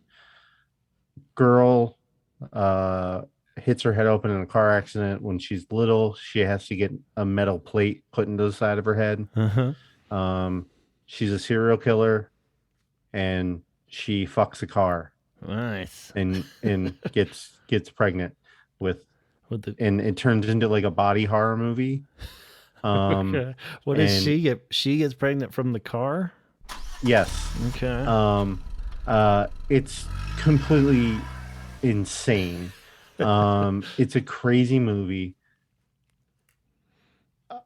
Girl uh, hits her head open in a car accident when she's little. She has to get a metal plate put into the side of her head. Uh-huh. Um, she's a serial killer, and she fucks a car Nice. and gets pregnant with, With the and it turns into like a body horror movie. Um, Okay. What does and she get? She gets pregnant from the car? yes, Okay. um, it's completely insane. It's a crazy movie.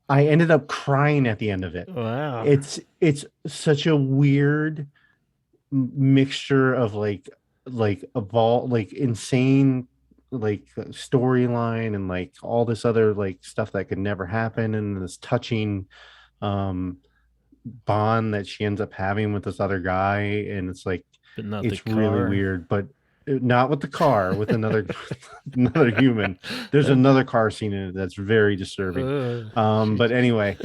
I ended up crying at the end of it. Wow. It's such a weird mixture of like like insane like storyline and like all this other like stuff that could never happen, and this touching um bond that she ends up having with this other guy, and it's like But not the it's really car. weird, but not with the car, with another another human. There's another car scene in it that's very disturbing. But Jeez. anyway,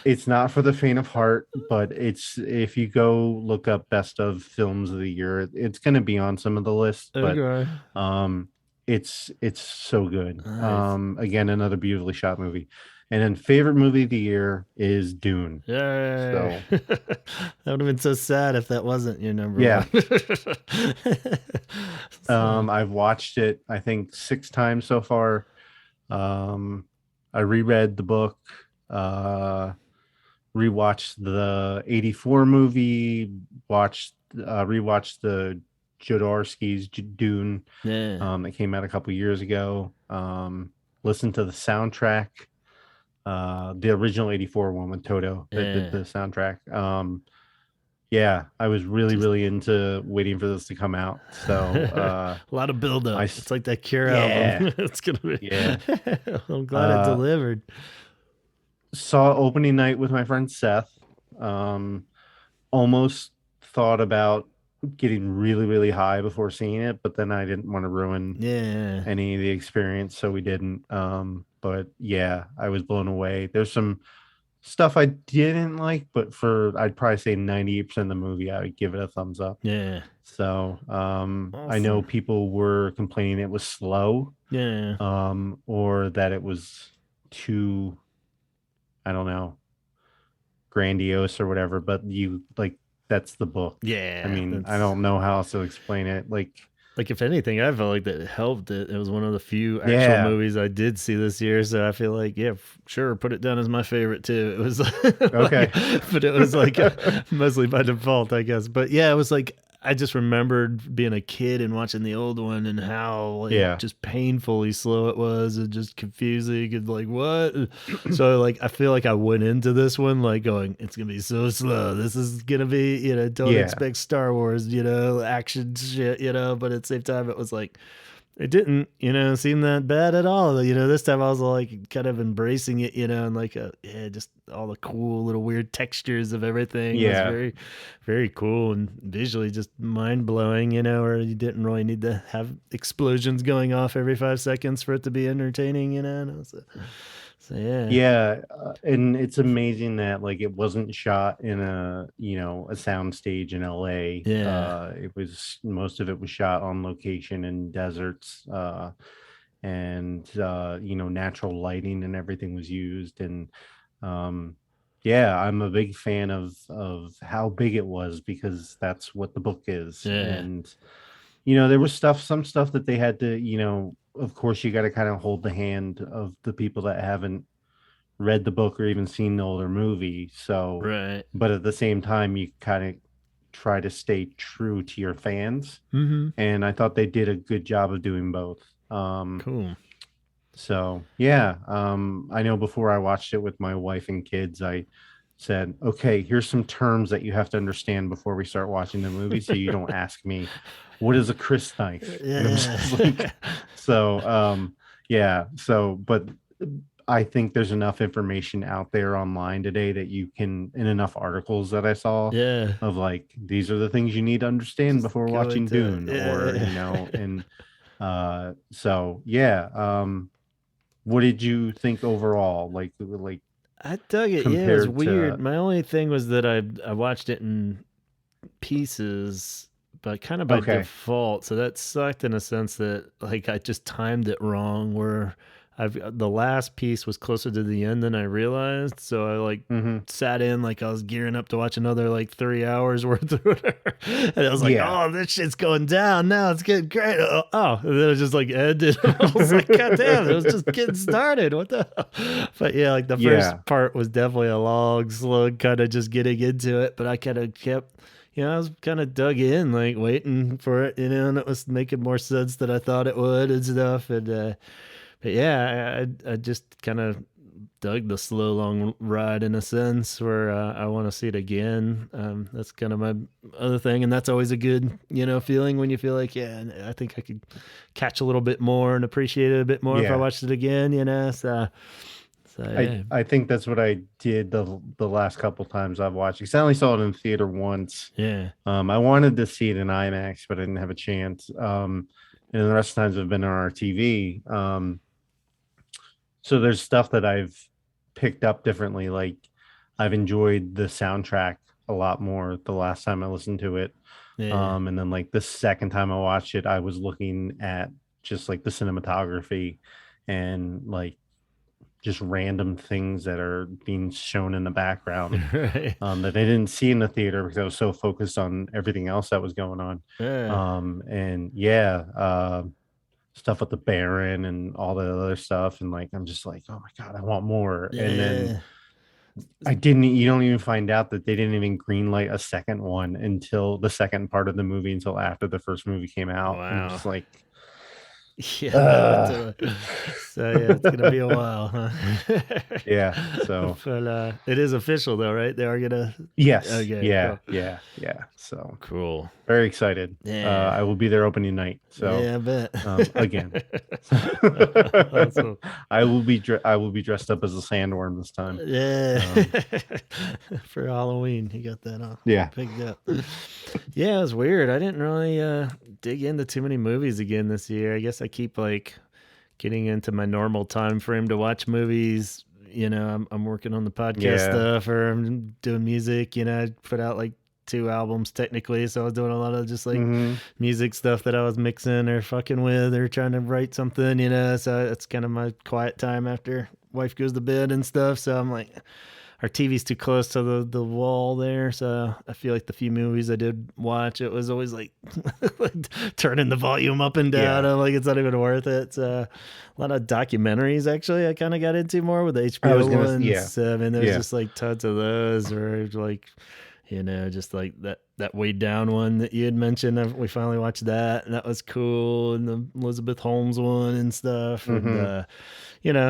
it's not for the faint of heart, but it's, if you go look up best of films of the year, it's going to be on some of the lists, but Okay. um it's so good. Nice. Again, another beautifully shot movie. And then favorite movie of the year is Dune. Yay. So That would have been so sad if that wasn't your number one. yeah, So, I've watched it I think 6 times so far. I reread the book, uh rewatched the 84 movie, watched rewatched the Jodorowsky's Dune, yeah. that came out a couple years ago. Listened to the soundtrack, the original 84 one with Toto that did Yeah. the soundtrack. Yeah, I was really, Just really into waiting for this to come out. So a lot of buildup. I It's like that Cure album. yeah, It's gonna be. yeah. I'm glad it Uh delivered. Saw opening night with my friend Seth. Um Almost thought about getting really, really high before seeing it, but then I didn't want to ruin Yeah. any of the experience, so we didn't. But yeah, I was blown away. There's some stuff I didn't like, but for, I'd probably say 98% of the movie, I would give it a thumbs up. Yeah. So I know Awesome. people were complaining it was slow, Yeah. or that it was too, I don't know, grandiose or whatever, but you like, that's the book. I Yeah. mean, I That's don't know how else to explain it. Like, like if anything, I felt like that helped it. It was one of the few actual yeah, movies I did see this year, so I feel like yeah, sure, put it down as my favorite too. It was okay. like, but it was like mostly by default, I guess. But yeah, it was like I just remembered being a kid and watching the old one and how like Yeah. just painfully slow it was and just confusing and like what. So like I feel like I went into this one like going, it's gonna be so slow. This is gonna be, don't Yeah. expect Star Wars, action shit, but at the same time it was like it didn't, seem that bad at all. This time I was like kind of embracing it, and like, just all the cool little weird textures of everything was Yeah. very, very cool and visually just mind blowing, where you didn't really need to have explosions going off every 5 seconds for it to be entertaining, so yeah. Yeah, and it's amazing that like it wasn't shot in a sound stage in LA. Yeah. It was most of it was shot on location in deserts, and natural lighting and everything was used. And um, yeah, I'm a big fan of how big it was because that's what the book is. Yeah. And there was some stuff that they had to, of course, you got to kind of hold the hand of the people that haven't read the book or even seen the older movie. So, Right. but at the same time, you kind of try to stay true to your fans. Mm-hmm. And I thought they did a good job of doing both. Cool. So yeah, I know before I watched it with my wife and kids, I said, okay, here's some terms that you have to understand before we start watching the movie. So you don't ask me, what is a Chris knife? Yeah. And I'm just like, yeah. So, but I think there's enough information out there online today that you can, in enough articles that I saw, Yeah. of like, these are the things you need to understand Just before go watching into it. Dune, or, Yeah. and so yeah. What did you think overall? Like I dug it. Yeah, it was compared weird. to, My only thing was that I watched it in pieces, but kind of by okay. default. So that sucked in a sense that like I just timed it wrong. Where the last piece was closer to the end than I realized. So I like Mm-hmm. sat in like I was gearing up to watch another like 3 hours worth of whatever. And I was like, Yeah. oh, this shit's going down now. It's getting great. Oh, and then it just like ended. I was like, God damn, it was just getting started. What the hell? But yeah, like the Yeah. first part was definitely a long slug, kind of just getting into it. But I kind of kept, I was kind of dug in, like waiting for it, and it was making more sense than I thought it would and stuff. And but yeah, I just kind of dug the slow long ride in a sense where I want to see it again. That's kind of my other thing, and that's always a good feeling when you feel like, yeah, I think I could catch a little bit more and appreciate it a bit more if I Yeah. watched it again. So yeah. I think that's what I did the last couple times I've watched, because I only saw it in theater once. Yeah. I wanted to see it in IMAX, but I didn't have a chance. And the rest of the times have been on our TV. So there's stuff that I've picked up differently. Like I've enjoyed the soundtrack a lot more the last time I listened to it. Yeah. And then like the second time I watched it, I was looking at just like the cinematography and like just random things that are being shown in the background, Right. that I didn't see in the theater because I was so focused on everything else that was going on. Yeah. And yeah, stuff with the Baron and all the other stuff. And like, I'm just like, oh my God, I want more. And then Yeah. you don't even find out that they didn't even greenlight a second one until the second part of the movie, until after the first movie came out. And I'm Wow. just like, Yeah, no, totally. So yeah, it's gonna be a while, huh? yeah. So But it is official though, right? They are gonna. yes, Okay, yeah, cool. yeah. So Cool. very excited. Yeah. I will be there opening night. So Yeah, I bet. again, Awesome. I will be dressed up as a sandworm this time. Yeah. For Halloween, he got that off. Yeah. Picked up. Yeah, it was weird. I didn't really dig into too many movies again this year. I guess I keep like getting into my normal time frame to watch movies. I'm working on the podcast stuff, or I'm doing music. I put out like 2 albums technically, so I was doing a lot of just like music stuff that I was mixing or fucking with or trying to write something. So it's kind of my quiet time after wife goes to bed and stuff. So I'm like, our TV's too close to the wall there, so I feel like the few movies I did watch, it was always like, like turning the volume up and down. Yeah. I'm like, it's not even worth it. A lot of documentaries actually I kind of got into more with the HBO ones. Yeah. I mean, there's just like tons of those, or like, just like that that Way Down one that you had mentioned. We finally watched that, and that was cool. And the Elizabeth Holmes one and stuff, and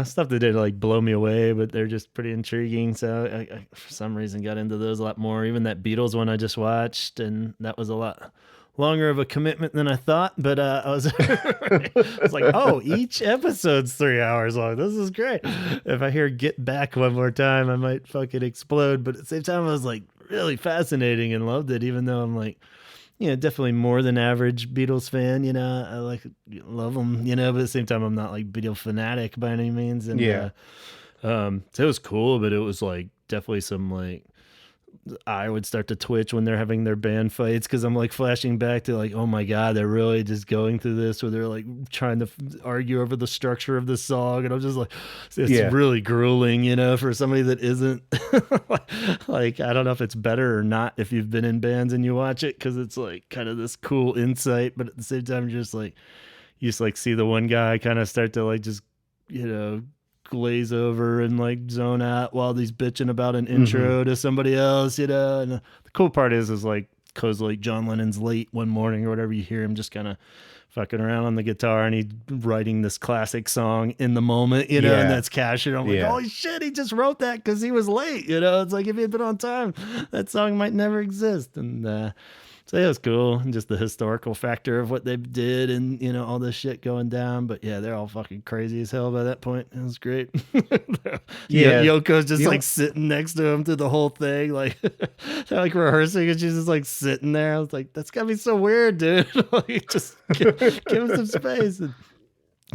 stuff that did like blow me away, but they're just pretty intriguing. So I for some reason got into those a lot more. Even that Beatles one I just watched, and that was a lot longer of a commitment than I thought. But I was, I was like, oh, each episode's 3 hours long. This is great. If I hear Get Back one more time, I might fucking explode. But at the same time, I was like really fascinating and loved it, even though I'm like, definitely more than average Beatles fan. I love them, but at the same time, I'm not like Beatles fanatic by any means. And so it was cool, but it was like definitely some like, I would start to twitch when they're having their band fights because I'm like flashing back to like, oh my God, they're really just going through this where they're like trying to argue over the structure of the song. And I'm just like, it's really grueling, for somebody that isn't like, I don't know if it's better or not if you've been in bands and you watch it because it's like kind of this cool insight. But at the same time, you just like see the one guy kind of start to like just, glaze over and like zone out while he's bitching about an intro to somebody else, and the cool part is like, cause like John Lennon's late one morning or whatever, you hear him just kind of fucking around on the guitar and he's writing this classic song in the moment, and that's cashing. I'm like, holy shit, he just wrote that because he was late, it's like if he had been on time, that song might never exist. And so it was cool, and just the historical factor of what they did, and all this shit going down. But yeah, they're all fucking crazy as hell by that point. It was great. Yoko's just like sitting next to him through the whole thing, like they're like rehearsing, and she's just like sitting there. I was like, that's gotta be so weird, dude. Like, just give him some space. And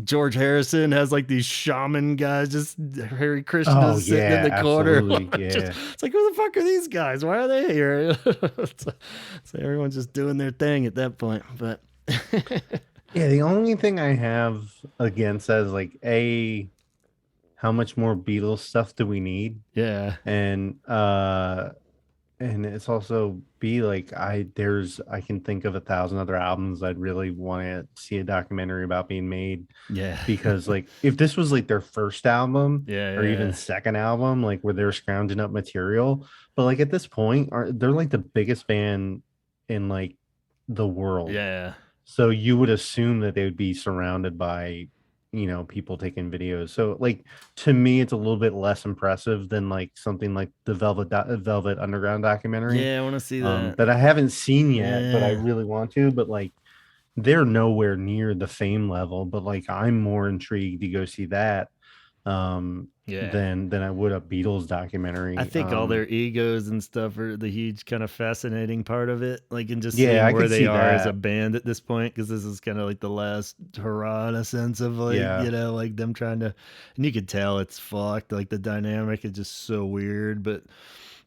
George Harrison has like these shaman guys, just Harry Krishna sitting in the corner. It's like, who the fuck are these guys? Why are they here? So everyone's just doing their thing at that point. But the only thing I have against that is like, how much more Beatles stuff do we need? Yeah. And it's also like, I can think of 1,000 other albums I'd really want to see a documentary about being made. Yeah. Because like, if this was like their first album or even second album, like where they're scrounging up material, but like at this point, they're like the biggest band in like the world. Yeah. So you would assume that they would be surrounded by, people taking videos. So like, to me, it's a little bit less impressive than like something like the Velvet Underground documentary. Yeah, I want to see that. That I haven't seen yet, but I really want to. But like, they're nowhere near the fame level. But like, I'm more intrigued to go see that than I would a Beatles documentary. I think all their egos and stuff are the huge kind of fascinating part of it, like, and just seeing where they are as a band at this point, because this is kind of like the last hurrah in a sense of like like them trying to, and you could tell it's fucked, like the dynamic is just so weird, but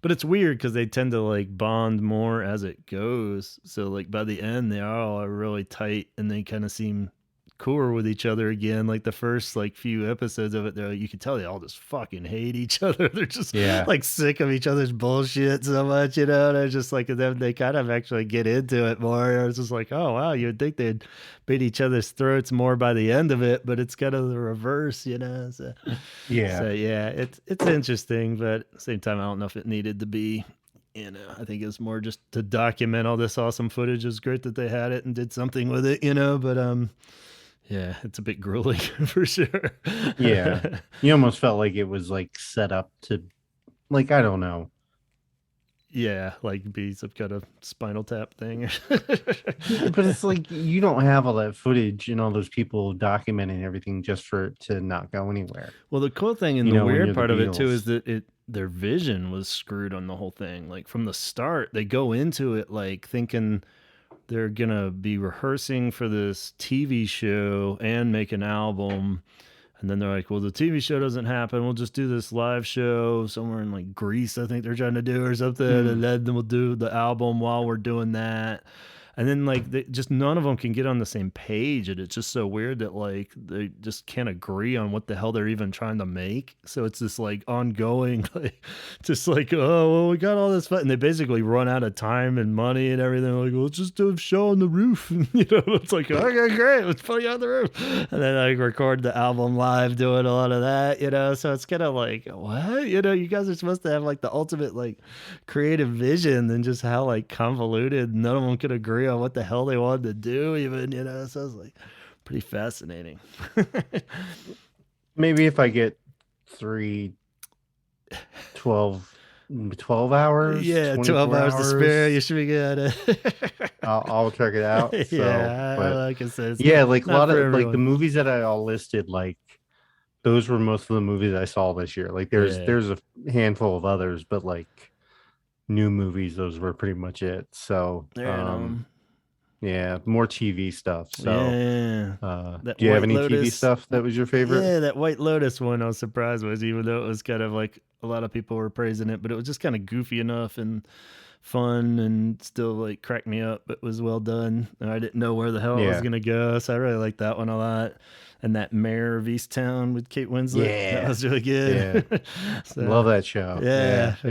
it's weird because they tend to like bond more as it goes, so like by the end they all are really tight and they kind of seem cooler with each other again. Like the first like few episodes of it, they're like, you can tell they all just fucking hate each other. They're just like sick of each other's bullshit so much, and it's just like them, they kind of actually get into it more. It's just like, oh wow, you would think they'd beat each other's throats more by the end of it, but it's kind of the reverse, so it's interesting, but at the same time I don't know if it needed to be. I think it's more just to document all this awesome footage. It's great that they had it and did something with it, but yeah, it's a bit grueling for sure. Yeah. You almost felt like it was like set up to, like, I don't know. Yeah, like be some kind of Spinal Tap thing. But it's like, you don't have all that footage and all those people documenting everything just for it to not go anywhere. Well, the cool thing and the weird part of it too is that their vision was screwed on the whole thing. Like from the start, they go into it like thinking they're gonna be rehearsing for this TV show and make an album, and then they're like, well, the TV show doesn't happen, we'll just do this live show somewhere in like Greece, I think they're trying to do, or something, and then we'll do the album while we're doing that. and then like just none of them can get on the same page, and it's just so weird that like they just can't agree on what the hell they're even trying to make. So it's this like ongoing like just like, oh well, we got all this fun, and they basically run out of time and money and everything. Like, well, let's just do a show on the roof. It's like, okay, great, let's put you on the roof, and then like record the album live doing a lot of that. So it's kind of like, what, you guys are supposed to have like the ultimate like creative vision, and just how like convoluted none of them could agree on what the hell they wanted to do even. So it's like pretty fascinating. Maybe if I get three 12, 12 hours, Yeah, 12 24 hours to spare, you hours, should be good. I'll check it out. So, Yeah, but like I said, it's yeah, not, like a not lot for of like the everyone. movies that I all listed, like those were most of the movies I saw this year. Like Yeah, there's a handful of others, but like new movies, those were pretty much it. So, right yeah, more TV stuff. So, yeah, that do you have White any TV Lotus. stuff that was your favorite? Yeah, that White Lotus one I was surprised with, even though it was kind of like a lot of people were praising it, but it was just kind of goofy enough and fun, and still like cracked me up. It was well done, and I didn't know where the hell it was Yeah. gonna go, so I really liked that one a lot. And that Mayor of Easttown with Kate Winslet, that Yeah. was really Yeah. good. So Love that show. yeah, Yeah.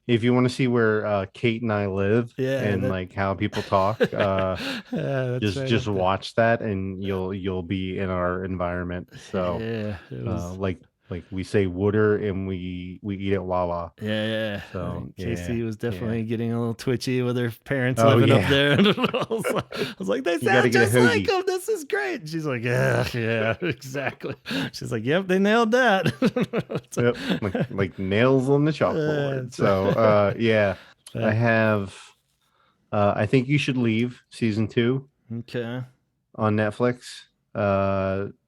If you want to see where Kate and I live yeah, and that like how people talk, yeah, that's right just up there. watch that and you'll be in our environment. So Yeah, it was. like we say Wooder and we eat at Wawa. Yeah, yeah. So Casey yeah. was Yeah. definitely getting a little twitchy with her parents Oh living up yeah. there. I was like, they You got to sound get a just like hoagie. them. This is great. And she's like, yeah, yeah, exactly. She's like, yep, they nailed that. Yep. Like nails on the chalkboard. So, So yeah. I but, have I think you should leave season 2 okay. on Netflix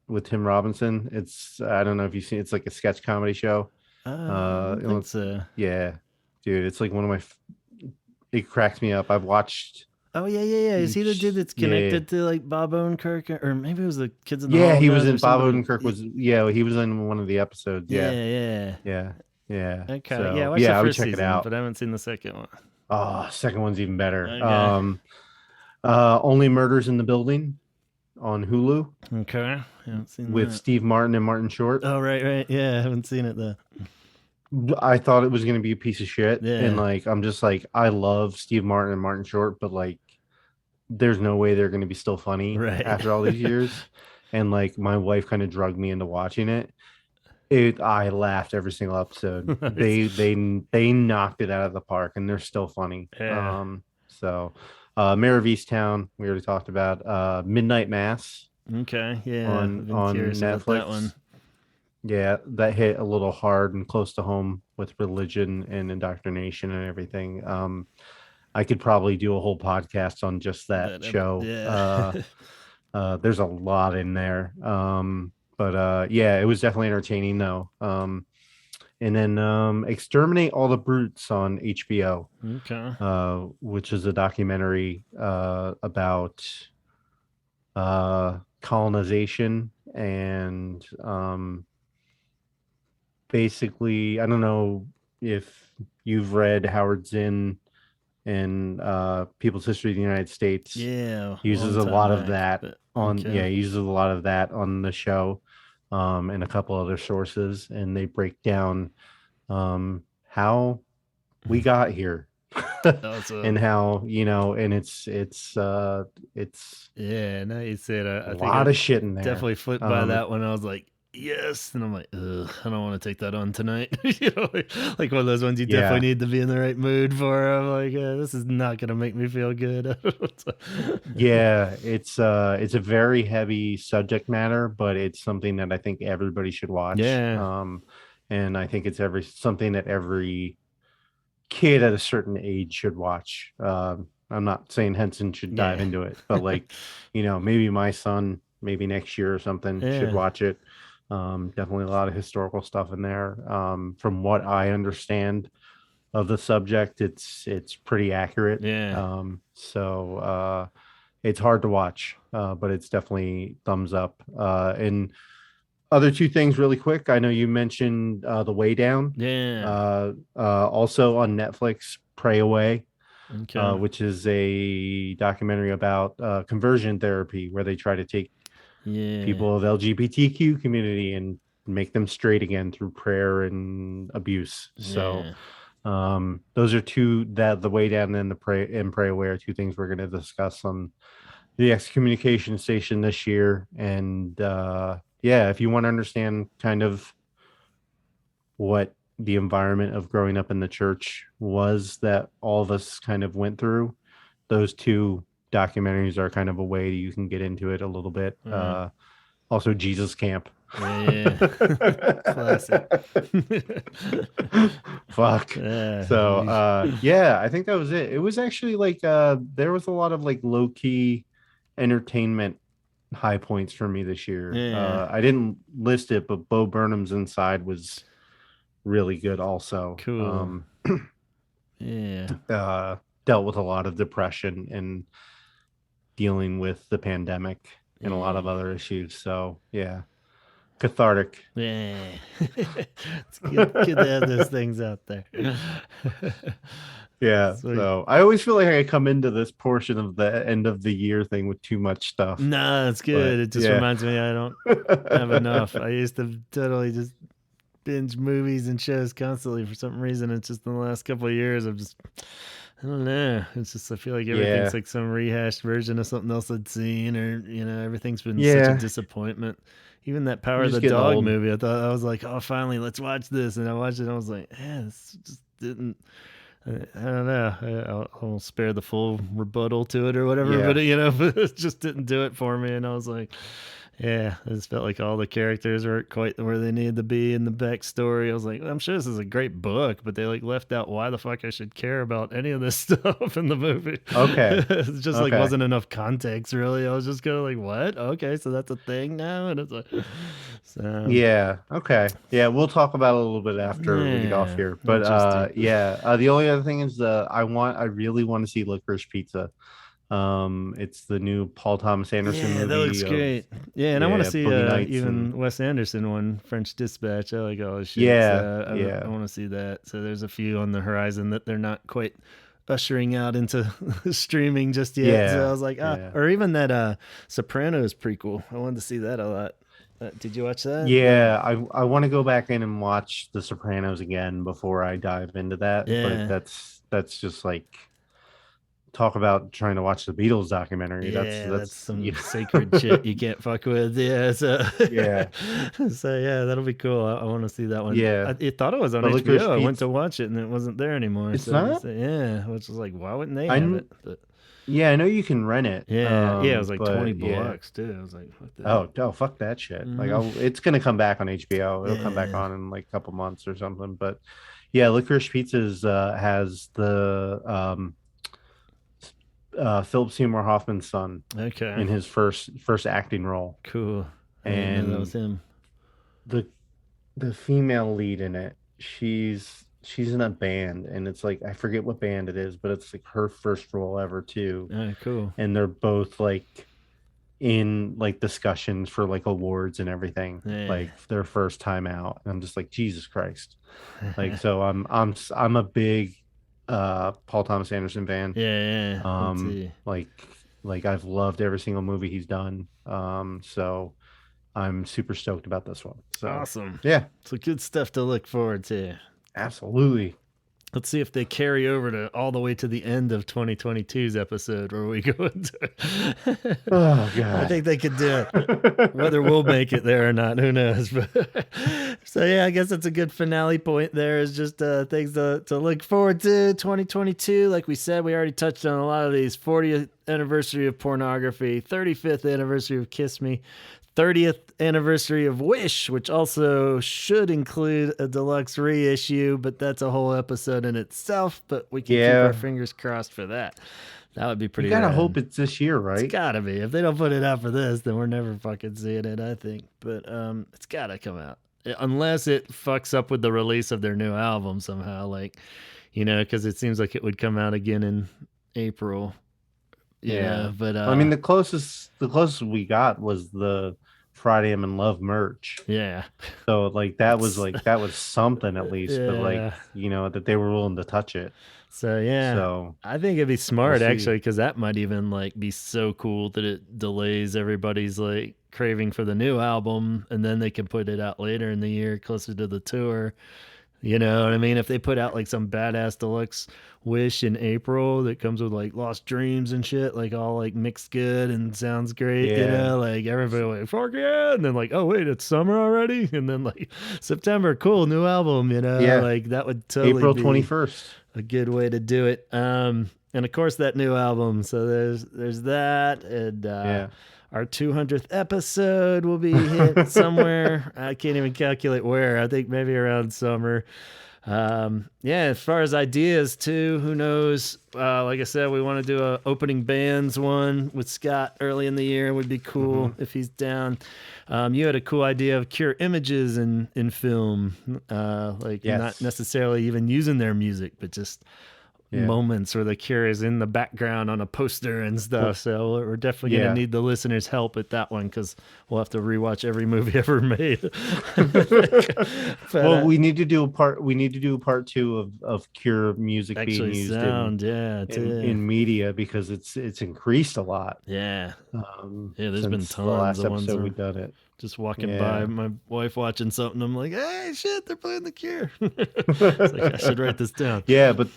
with Tim Robinson. It's I don't know if you've seen it's like a sketch comedy show. I don't think It's so. yeah, dude, it's like one of my it cracks me up. I've watched Oh yeah, yeah, yeah. Is he the dude each that's yeah. connected to like Bob Odenkirk, or maybe it was the Kids in the Yeah, Hall he was guys or in Bob somebody? Odenkirk was yeah, he was in one of the episodes. Yeah. Yeah, yeah. Yeah. Yeah. Okay, yeah. I So, watched the yeah, I would first check it season, out. but I haven't seen the second one. Oh, second one's even better. Okay. Only Murders in the Building on Hulu Okay. I haven't seen with that. Steve Martin and Martin Short. Oh, right, right. Yeah, I haven't seen it though. I thought it was going to be a piece of shit. And Yeah. like, I'm just like, I love Steve Martin and Martin Short, but like, there's no way they're going to be still funny Right. after all these years. And like, my wife kind of drugged me into watching it. I laughed every single episode. Nice. They knocked it out of the park, and they're still funny. Yeah. So, Mayor of Easttown, we already talked about. Midnight Mass Okay. Yeah. I've been on curious about that one. Netflix. Yeah, that hit a little hard and close to home with religion and indoctrination and everything. I could probably do a whole podcast on just that show. Yeah. There's a lot in there. But yeah, it was definitely entertaining though. And then Exterminate All the Brutes on HBO, Okay. which is a documentary about colonization and basically, I don't know if you've read Howard Zinn and People's History of the United States. Yeah. He uses Long a time lot of back, that but on okay. yeah, he uses a lot of that on the show, and a couple other sources, and they break down how we got here. Also, And how and it's yeah. Now you say it, a I think lot I of shit in there. definitely flipped by that one. I was like, yes, and I'm like, ugh, I don't want to take that on tonight. Like one of those ones you definitely Yeah. need to be in the right mood for. I'm like, this is not gonna make me feel good. Yeah, it's a very heavy subject matter, but it's something that I think everybody should watch. Yeah, And I think it's something that every kid at a certain age should watch. I'm not saying Henson should dive yeah, into it, but like, maybe my son, maybe next year or something, should yeah, watch it. Definitely a lot of historical stuff in there. From what I understand of the subject, it's pretty accurate. yeah, So it's hard to watch, but it's definitely thumbs up. And other two things really quick. I know you mentioned The Way Down. yeah. Also on Netflix, Pray Away. Okay. which is a documentary about conversion therapy, where they try to take Yeah. people of LGBTQ community and make them straight again through prayer and abuse. So Yeah. those are two, that the way down and the pray away, are two things we're going to discuss on the excommunication station this year. And yeah, if you want to understand kind of what the environment of growing up in the church was that all of us kind of went through, those two documentaries are kind of a way you can get into it a little bit. Right. Also Jesus Camp. Yeah. Classic. Fuck. Yeah. So yeah, I think that was it. It was actually like there was a lot of like low key entertainment high points for me this year. Yeah. I didn't list it, but Bo Burnham's Inside was really good also. Cool. Yeah. Dealt with a lot of depression and dealing with the pandemic and a lot Yeah. of other issues. So yeah, cathartic. Yeah. It's good to have those things out there. Yeah. Sweet. So I always feel like I come into this portion of the end of the year thing with too much stuff. No, it's But good. It just yeah. reminds me I don't have enough. I used to totally just binge movies and shows constantly for some reason. It's just in the last couple of years I've just, I don't know. It's just I feel like everything's Yeah. like some rehashed version of something else I'd seen, or everything's been such a Yeah. disappointment. Even that Power You're of the just getting Dog old. movie, I thought I was like, oh, finally, let's watch this, and I watched it. and I was like, yeah, this just didn't. I don't know. I'll spare the full rebuttal to it or whatever, Yeah. but it just didn't do it for me, and I was like, yeah, I just felt like all the characters weren't quite where they needed to be in the backstory. I was like, I'm sure this is a great book, but they like left out why the fuck I should care about any of this stuff in the movie. Okay. It's just like Okay. wasn't enough context really. I was just kind of like, what? Okay, so that's a thing now, and it's like, so Yeah. Okay. Yeah, we'll talk about it a little bit after we get off yeah, here. But interesting. yeah, the only other thing is I really want to see Licorice Pizza. It's the new Paul Thomas Anderson Yeah, that looks movie of great. Yeah, and I want to yeah, see Boogie Nights and even Wes Anderson one, French Dispatch. I like all his shit. yeah, So I yeah. want to see that. So there's a few on the horizon that they're not quite ushering out into streaming just yet. So I Yeah. was like, Yeah. or even that Sopranos prequel. I wanted to see that a lot. Did you watch that? Yeah, I want to go back in and watch The Sopranos again before I dive into that, but Yeah. that's just like talk about trying to watch the Beatles documentary. Yeah, that's That's some sacred shit you can't fuck with. Yeah, so yeah. so yeah, that'll be cool. I want to see that one. Yeah. I thought it was on But Licorice HBO. I went Pizza, to watch it and it wasn't there anymore. it's So not? yeah, which was like, why wouldn't they I have kn- it? But yeah, I know you can rent it. yeah, it was like But 20 yeah. bucks too. I was like, what the heck? Oh, fuck that shit. Like Mhm. it's gonna come back on HBO. It'll come back Yeah, on in like a couple months or something. But yeah, Licorice Pizzas has the Philip Seymour Hoffman's son okay, in his first acting role. cool. I didn't know that was And him. the the female lead in it, she's in a band, and it's like I forget what band it is, but it's like her first role ever too. Cool. And they're both like in like discussions for like awards and everything, Yeah. like their first time out. And I'm just like, Jesus Christ. Like, so I'm a big Paul Thomas Anderson fan. Yeah, let's see. Like I've loved every single movie he's done. So I'm super stoked about this one. So Awesome. yeah, So good stuff to look forward to. absolutely. Let's see if they carry over to all the way to the end of 2022's episode where we go into it. Oh I God. think they could do it. Whether we'll make it there or not, who knows? But so yeah, I guess that's a good finale point. There is just things to look forward to. 2022, like we said, we already touched on a lot of these. 40th anniversary of pornography, 35th anniversary of Kiss Me, 30th anniversary of Wish, which also should include a deluxe reissue, but that's a whole episode in itself. But we can keep Yeah. our fingers crossed for that. That would be pretty You gotta rad. hope it's this year, right? It's gotta be. If they don't put it out for this, then we're never fucking seeing it, I think. But it's gotta come out. Unless it fucks up with the release of their new album somehow, like, because it seems like it would come out again in April. Yeah. But I mean, the closest we got was the Friday I'm in Love merch. Yeah. So like that was something at least, but like, Yeah. that they were willing to touch it. So yeah, So I think it'd be we'll smart see. actually, because that might even like be so cool that it delays everybody's like craving for the new album, and then they can put it out later in the year, closer to the tour. You know what I mean? If they put out like some badass deluxe Wish in April that comes with like Lost Dreams and shit, like all like mixed good and sounds great, Yeah. like everybody like fuck yeah, and then like oh wait, it's summer already, and then like September, cool new album, Yeah. like that would totally April be 21st. a good way to do it. And of course that new album. So there's that, and Yeah. our 200th episode will be hit somewhere. I can't even calculate where. I think maybe around summer. Yeah, as far as ideas too, who knows? Like I said, we want to do a opening bands one with Scott early in the year. Would be cool if he's down. You had a cool idea of Cure images in film, like Yes. not necessarily even using their music, but just moments where the Cure is in the background on a poster and stuff. So we're definitely going to need the listeners' help at that one, because we'll have to rewatch every movie ever made. Well, we need to do a part two of Cure music being used in media, because it's increased a lot. Yeah. There's been tons the last of ones episode we've done it. Just walking by my wife watching something, I'm like, hey, shit, they're playing the Cure. It's like, I should write this down. Yeah, but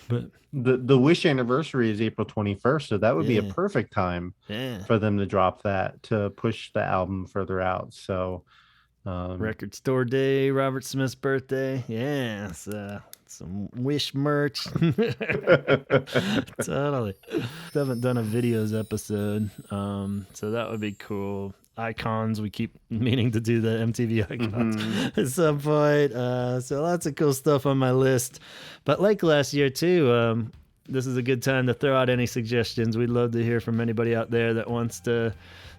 the Wish anniversary is April 21st, so that would be a perfect time for them to drop that, to push the album further out. So Record Store Day, Robert Smith's birthday. Yeah, some Wish merch. Totally. Haven't done a videos episode, so that would be cool. Icons, we keep meaning to do the MTV icons at some point. So lots of cool stuff on my list. But like last year too, this is a good time to throw out any suggestions. We'd love to hear from anybody out there that wants to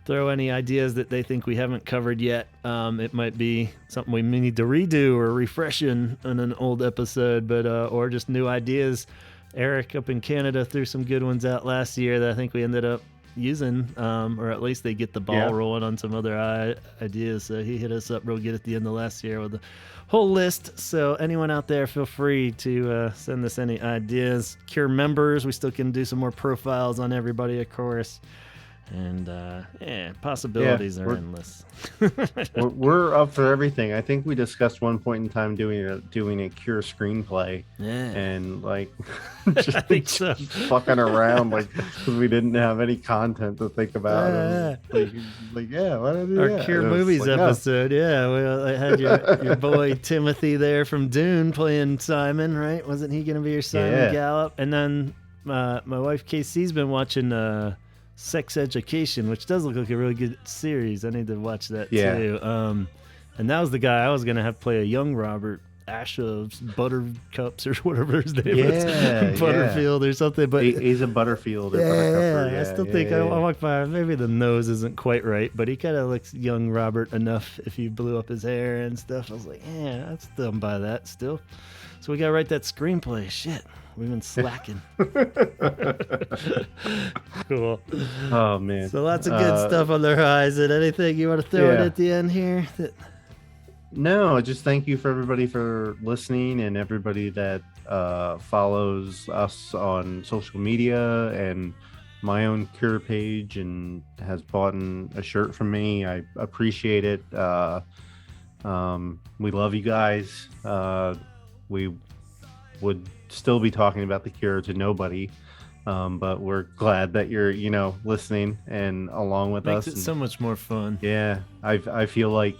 throw any ideas that they think we haven't covered yet. It might be something we need to redo or refresh in an old episode, but or just new ideas. Eric up in Canada threw some good ones out last year that I think we ended up using, or at least they get the ball rolling on some other ideas. So he hit us up real good at the end of last year with a whole list. So anyone out there, feel free to send us any ideas. Cure members, we still can do some more profiles on everybody, of course. And possibilities are endless. we're up for everything. I think we discussed one point in time doing a Cure screenplay, and like just, I think so. Fucking around, like, because we didn't have any content to think about. Why don't I do our that? Cure movies episode. Well, I had your boy Timothy there from Dune playing Simon, right? Wasn't he going to be your Simon Gallup? And then my wife KC's been watching Sex Education, which does look like a really good series. I need to watch that too. And that was the guy I was gonna have play a young Robert Asha Buttercups or whatever his name is, Butterfield or something. But he's a Butterfield. I still think I walk by. Maybe the nose isn't quite right, but he kind of looks young Robert enough. If he blew up his hair and stuff, I was like, I'd still buy that still. So we gotta write that screenplay. Shit. We've been slacking. Cool. Oh, man. So lots of good stuff on the horizon. Anything you want to throw in at the end here? No, just thank you for everybody for listening, and everybody that follows us on social media and my own Cure page and has bought a shirt from me. I appreciate it. We love you guys. We would still be talking about the Cure to nobody, but we're glad that you're listening and along with us. Makes it so much more fun. I feel like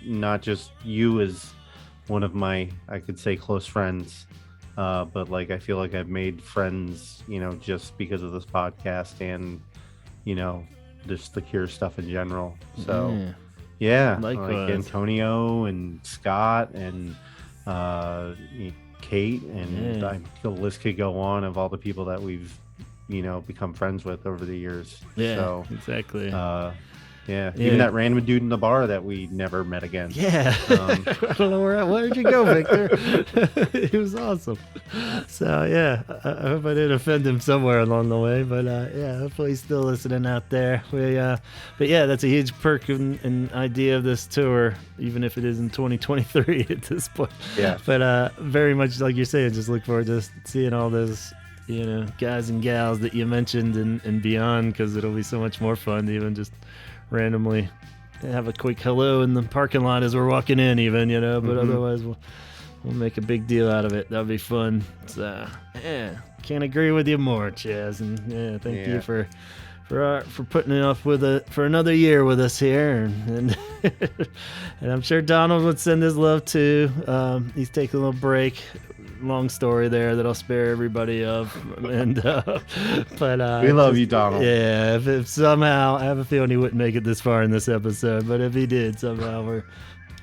not just you as one of my, I could say, close friends, but like I feel like I've made friends just because of this podcast and just the Cure stuff in general. So like Antonio and Scott and Kate, and the list could go on of all the people that we've become friends with over the years. So exactly. Yeah. Even that random dude in the bar that we never met again. Yeah. I don't know where did you go, Victor? He was awesome. So yeah, I hope I didn't offend him somewhere along the way, but yeah, hopefully he's still listening out there. But yeah, that's a huge perk and idea of this tour, even if it is in 2023 at this point. Yeah. But very much like you're saying, just look forward to seeing all those, guys and gals that you mentioned and beyond, because it'll be so much more fun to even just randomly have a quick hello in the parking lot as we're walking in, even, but otherwise we'll make a big deal out of it. That'll be fun. So yeah, can't agree with you more, Chaz, and thank you for putting it off for another year with us here, and and I'm sure Donald would send his love too. He's taking a little break. Long story there that I'll spare everybody of, and but we love you, Donald. Yeah, if somehow, I have a feeling he wouldn't make it this far in this episode, but if he did somehow,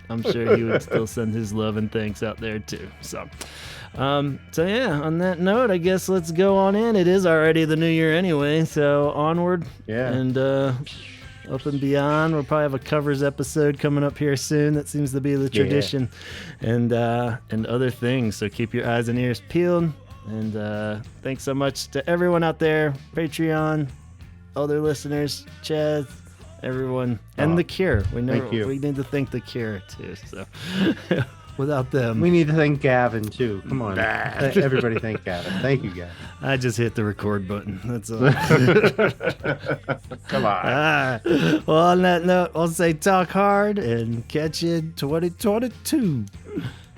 I'm sure he would still send his love and thanks out there too. So yeah, on that note, I guess let's go on in. It is already the new year anyway, so onward. Yeah. And up and beyond. We'll probably have a covers episode coming up here soon. That seems to be the tradition, and other things. So keep your eyes and ears peeled. And thanks so much to everyone out there, Patreon, other listeners, Chaz, everyone, and The Cure. We need to thank The Cure too. So without them, we need to thank Gavin too. Come on, everybody, thank Gavin. Thank you, Gavin. I just hit the record button. That's all. Come on. Well, on that note, I'll say talk hard and catch you in 2022.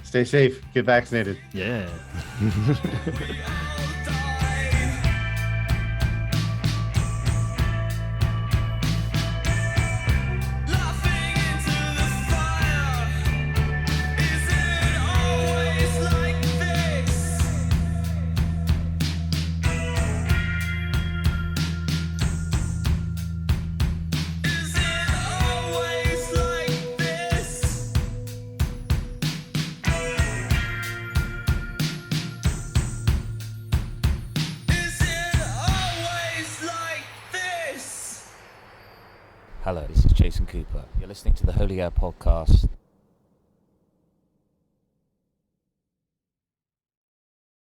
Stay safe. Get vaccinated. Yeah. Hello, this is Jason Cooper. You're listening to the Holy Air Podcast.